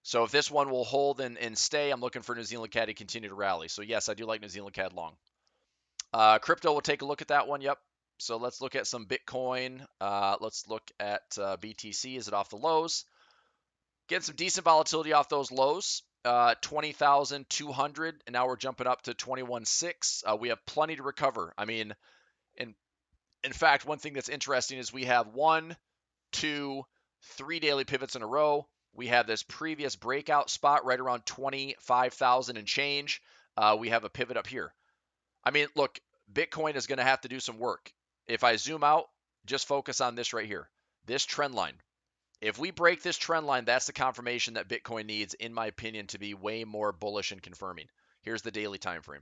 S1: So if this one will hold and stay, I'm looking for New Zealand CAD to continue to rally. So yes, I do like New Zealand CAD long. Crypto, we'll take a look at that one. Yep. So let's look at some Bitcoin. Let's look at BTC. Is it off the lows? Getting some decent volatility off those lows. 20,200, and now we're jumping up to 21.6. We have plenty to recover. I mean, in fact, one thing that's interesting is we have 1, 2, 3 daily pivots in a row. We have this previous breakout spot right around 25,000 and change. We have a pivot up here. I mean, look, Bitcoin is going to have to do some work. If I zoom out, just focus on this right here, this trend line. If we break this trend line, that's the confirmation that Bitcoin needs, in my opinion, to be way more bullish and confirming. Here's the daily time frame.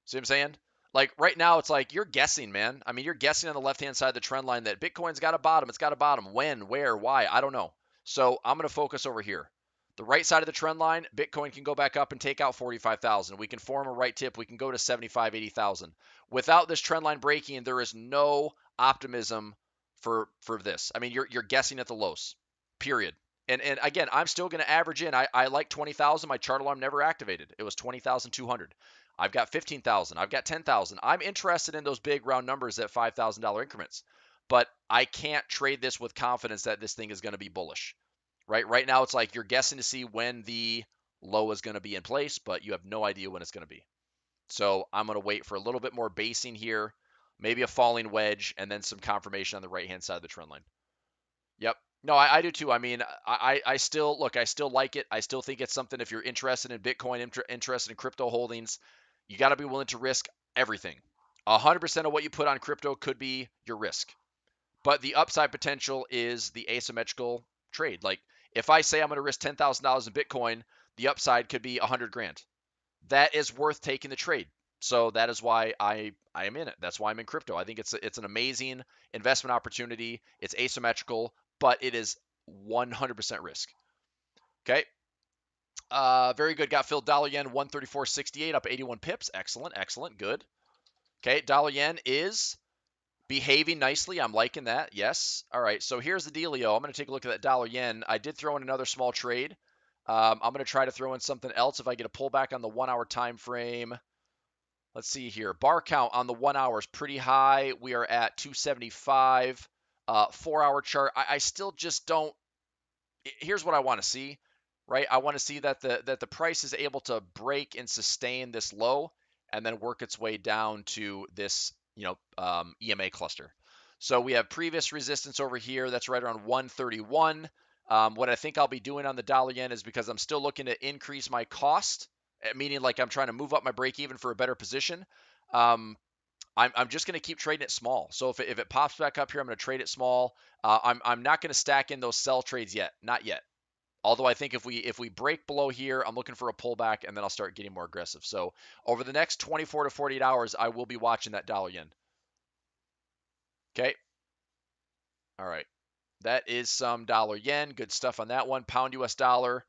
S1: See what I'm saying? Like right now, it's like you're guessing, man. I mean, you're guessing on the left-hand side of the trend line that Bitcoin's got a bottom. It's got a bottom. When, where, why? I don't know. So I'm going to focus over here. The right side of the trend line, Bitcoin can go back up and take out 45,000. We can form a right tip. We can go to 75, 80,000. Without this trend line breaking, there is no optimism for this. I mean, you're guessing at the lows, period. And again, I'm still going to average in. I like 20,000. My chart alarm never activated. It was 20,200. I've got 15,000. I've got 10,000. I'm interested in those big round numbers at $5,000 increments, but I can't trade this with confidence that this thing is going to be bullish, right? Right now, it's like you're guessing to see when the low is going to be in place, but you have no idea when it's going to be. So I'm going to wait for a little bit more basing here, maybe a falling wedge, and then some confirmation on the right-hand side of the trend line. Yep. No, I do too. I mean, I still look. I still like it. I still think it's something. If you're interested in Bitcoin, interested in crypto holdings, you got to be willing to risk everything. 100% of what you put on crypto could be your risk, but the upside potential is the asymmetrical trade. Like if I say I'm going to risk $10,000 in Bitcoin, the upside could be 100 grand. That is worth taking the trade. So that is why I am in it. That's why I'm in crypto. I think it's an amazing investment opportunity. It's asymmetrical, but it is 100% risk. Okay. Very good. Got filled. Dollar yen 134.68 up 81 pips. Excellent. Excellent. Good. Okay. Dollar yen is behaving nicely. I'm liking that. Yes. All right. So here's the dealio. I'm going to take a look at that dollar yen. I did throw in another small trade. I'm going to try to throw in something else if I get a pullback on the 1 hour time frame. Let's see here. Bar count on the 1 hour is pretty high. We are at 275. 4 hour chart. I still just don't. Here's what I want to see, right? I want to see that the price is able to break and sustain this low, and then work its way down to this EMA cluster. So we have previous resistance over here. That's right around 131. What I think I'll be doing on the dollar yen is, because I'm still looking to increase my cost, meaning like I'm trying to move up my break even for a better position. I'm just going to keep trading it small. So if it pops back up here, I'm going to trade it small. I'm not going to stack in those sell trades yet, not yet. Although I think if we break below here, I'm looking for a pullback, and then I'll start getting more aggressive. So over the next 24 to 48 hours, I will be watching that dollar yen. Okay. All right. That is some dollar yen. Good stuff on that one. Pound US dollar.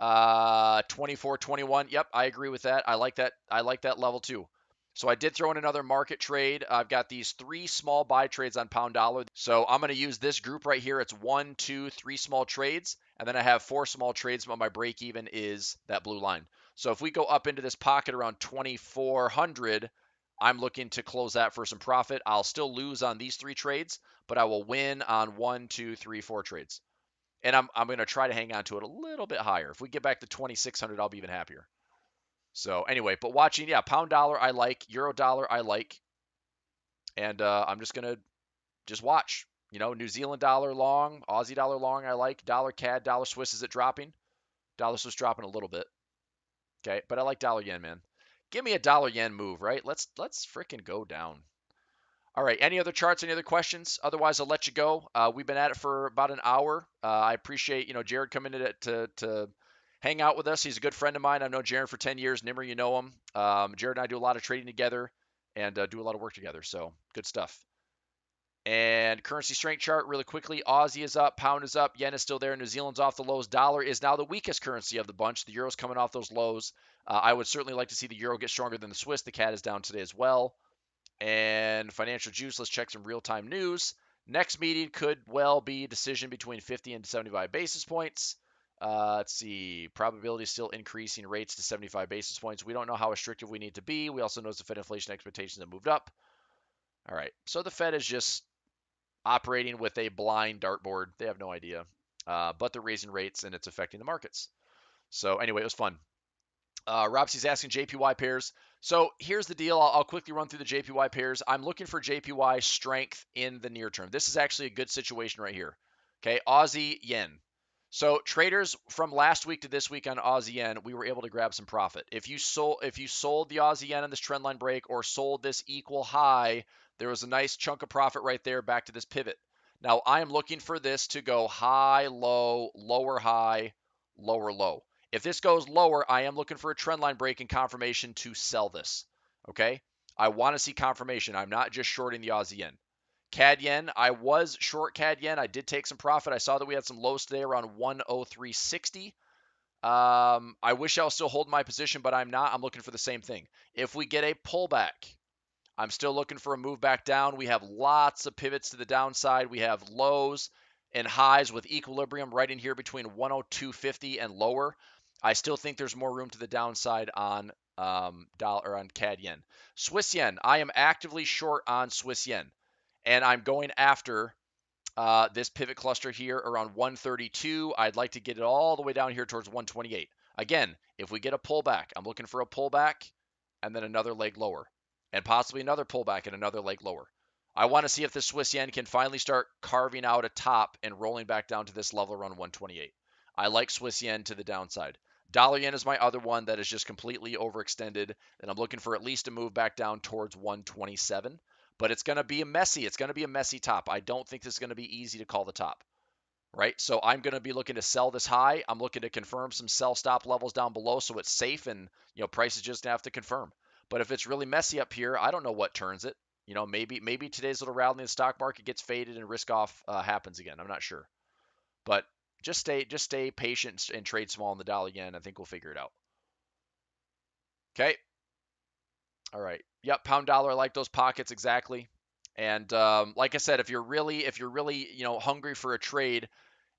S1: 24.21. Yep, I agree with that. I like that. I like that level too. So I did throw in another market trade. I've got these 3 small buy trades on pound dollar. So I'm going to use this group right here. It's 1, 2, 3 small trades. And then I have 4 small trades, but my break even is that blue line. So if we go up into this pocket around 2,400, I'm looking to close that for some profit. I'll still lose on these 3 trades, but I will win on 1, 2, 3, 4 trades. And I'm going to try to hang on to it a little bit higher. If we get back to 2,600, I'll be even happier. So anyway, but watching, yeah, pound dollar I like, euro dollar I like, and I'm just gonna watch. New Zealand dollar long, Aussie dollar long, I like. Dollar CAD, dollar Swiss, is it dropping? Dollar Swiss dropping a little bit. Okay, but I like dollar yen, man. Give me a dollar yen move, right? Let's freaking go down. All right. Any other charts? Any other questions? Otherwise, I'll let you go. We've been at it for about an hour. I appreciate Jared coming to hang out with us. He's a good friend of mine. I've known Jared for 10 years. Nimmer, you know him. Jared and I do a lot of trading together and do a lot of work together. So good stuff. And currency strength chart really quickly. Aussie is up, pound is up, yen is still there, New Zealand's off the lows. Dollar is now the weakest currency of the bunch. The euro's coming off those lows. I would certainly like to see the euro get stronger than the Swiss. The CAD is down today as well. And financial juice, let's check some real-time news. Next meeting could well be a decision between 50 and 75 basis points. Let's see. Probability is still increasing rates to 75 basis points. We don't know how restrictive we need to be. We also notice the Fed inflation expectations have moved up. All right. So the Fed is just operating with a blind dartboard. They have no idea. But they're raising rates and it's affecting the markets. So anyway, it was fun. Robsey's asking JPY pairs. So here's the deal. I'll quickly run through the JPY pairs. I'm looking for JPY strength in the near term. This is actually a good situation right here. Okay, Aussie yen. So traders from last week to this week on Aussie yen, we were able to grab some profit. If you sold the Aussie yen on this trendline break or sold this equal high, there was a nice chunk of profit right there back to this pivot. Now I am looking for this to go high, low, lower high, lower low. If this goes lower, I am looking for a trendline break and confirmation to sell this. Okay? I want to see confirmation. I'm not just shorting the Aussie yen. CAD yen, I was short CAD yen. I did take some profit. I saw that we had some lows today around 103.60. I wish I was still holding my position, but I'm not. I'm looking for the same thing. If we get a pullback, I'm still looking for a move back down. We have lots of pivots to the downside. We have lows and highs with equilibrium right in here between 102.50 and lower. I still think there's more room to the downside on on CAD yen. Swiss yen, I am actively short on Swiss yen, and I'm going after this pivot cluster here around 132. I'd like to get it all the way down here towards 128. Again, if we get a pullback, I'm looking for a pullback and then another leg lower, and possibly another pullback and another leg lower. I want to see if the Swiss yen can finally start carving out a top and rolling back down to this level around 128. I like Swiss yen to the downside. Dollar yen is my other one that is just completely overextended, and I'm looking for at least a move back down towards 127. But it's going to be messy. It's going to be a messy top. I don't think this is going to be easy to call the top, right? So I'm going to be looking to sell this high. I'm looking to confirm some sell stop levels down below so it's safe, and price is just going to have to confirm. But if it's really messy up here, I don't know what turns it. Maybe today's little rally in the stock market gets faded and risk off happens again. I'm not sure. But just stay patient and trade small in the dollar yen. I think we'll figure it out. Okay. All right. Yep. Pound dollar. I like those pockets exactly. And like I said, if you're really hungry for a trade,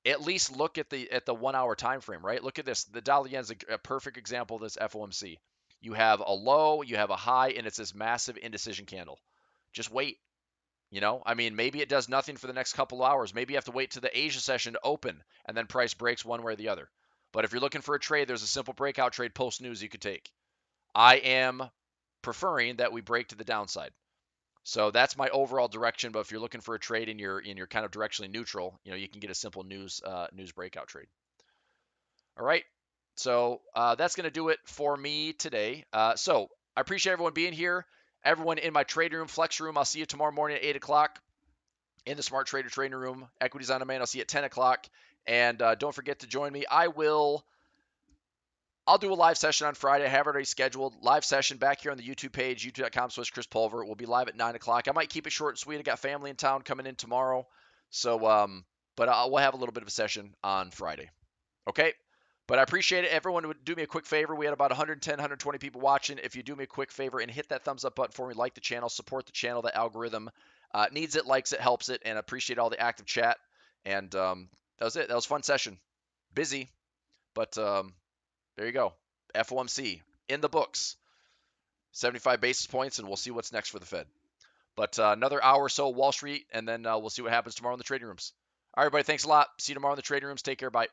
S1: at least look at the 1 hour time frame, right? Look at this. The dollar yen is a perfect example of this FOMC. You have a low, you have a high, and it's this massive indecision candle. Just wait. Maybe it does nothing for the next couple of hours. Maybe you have to wait to the Asia session to open and then price breaks one way or the other. But if you're looking for a trade, there's a simple breakout trade post news you could take. I am preferring that we break to the downside. So that's my overall direction. But if you're looking for a trade and you're kind of directionally neutral, you can get a simple news breakout trade. All right. So that's going to do it for me today. So I appreciate everyone being here. Everyone in my trading room, flex room, I'll see you tomorrow morning at 8 o'clock in the Smart Trader trading room. Equities on demand, I'll see you at 10 o'clock. And don't forget to join me. I'll do a live session on Friday. I have it already scheduled. Live session back here on the YouTube page, youtube.com/Chris Pulver. We'll be live at 9 o'clock. I might keep it short and sweet. I got family in town coming in tomorrow. So, but we'll have a little bit of a session on Friday. Okay? But I appreciate it. Everyone would do me a quick favor. We had about 110, 120 people watching. If you do me a quick favor and hit that thumbs up button for me, like the channel, support the channel, the algorithm needs it, likes it, helps it, and I appreciate all the active chat. And that was it. That was a fun session. Busy, but there you go. FOMC in the books. 75 basis points, and we'll see what's next for the Fed. But another hour or so Wall Street, and then we'll see what happens tomorrow in the trading rooms. All right, everybody, thanks a lot. See you tomorrow in the trading rooms. Take care. Bye.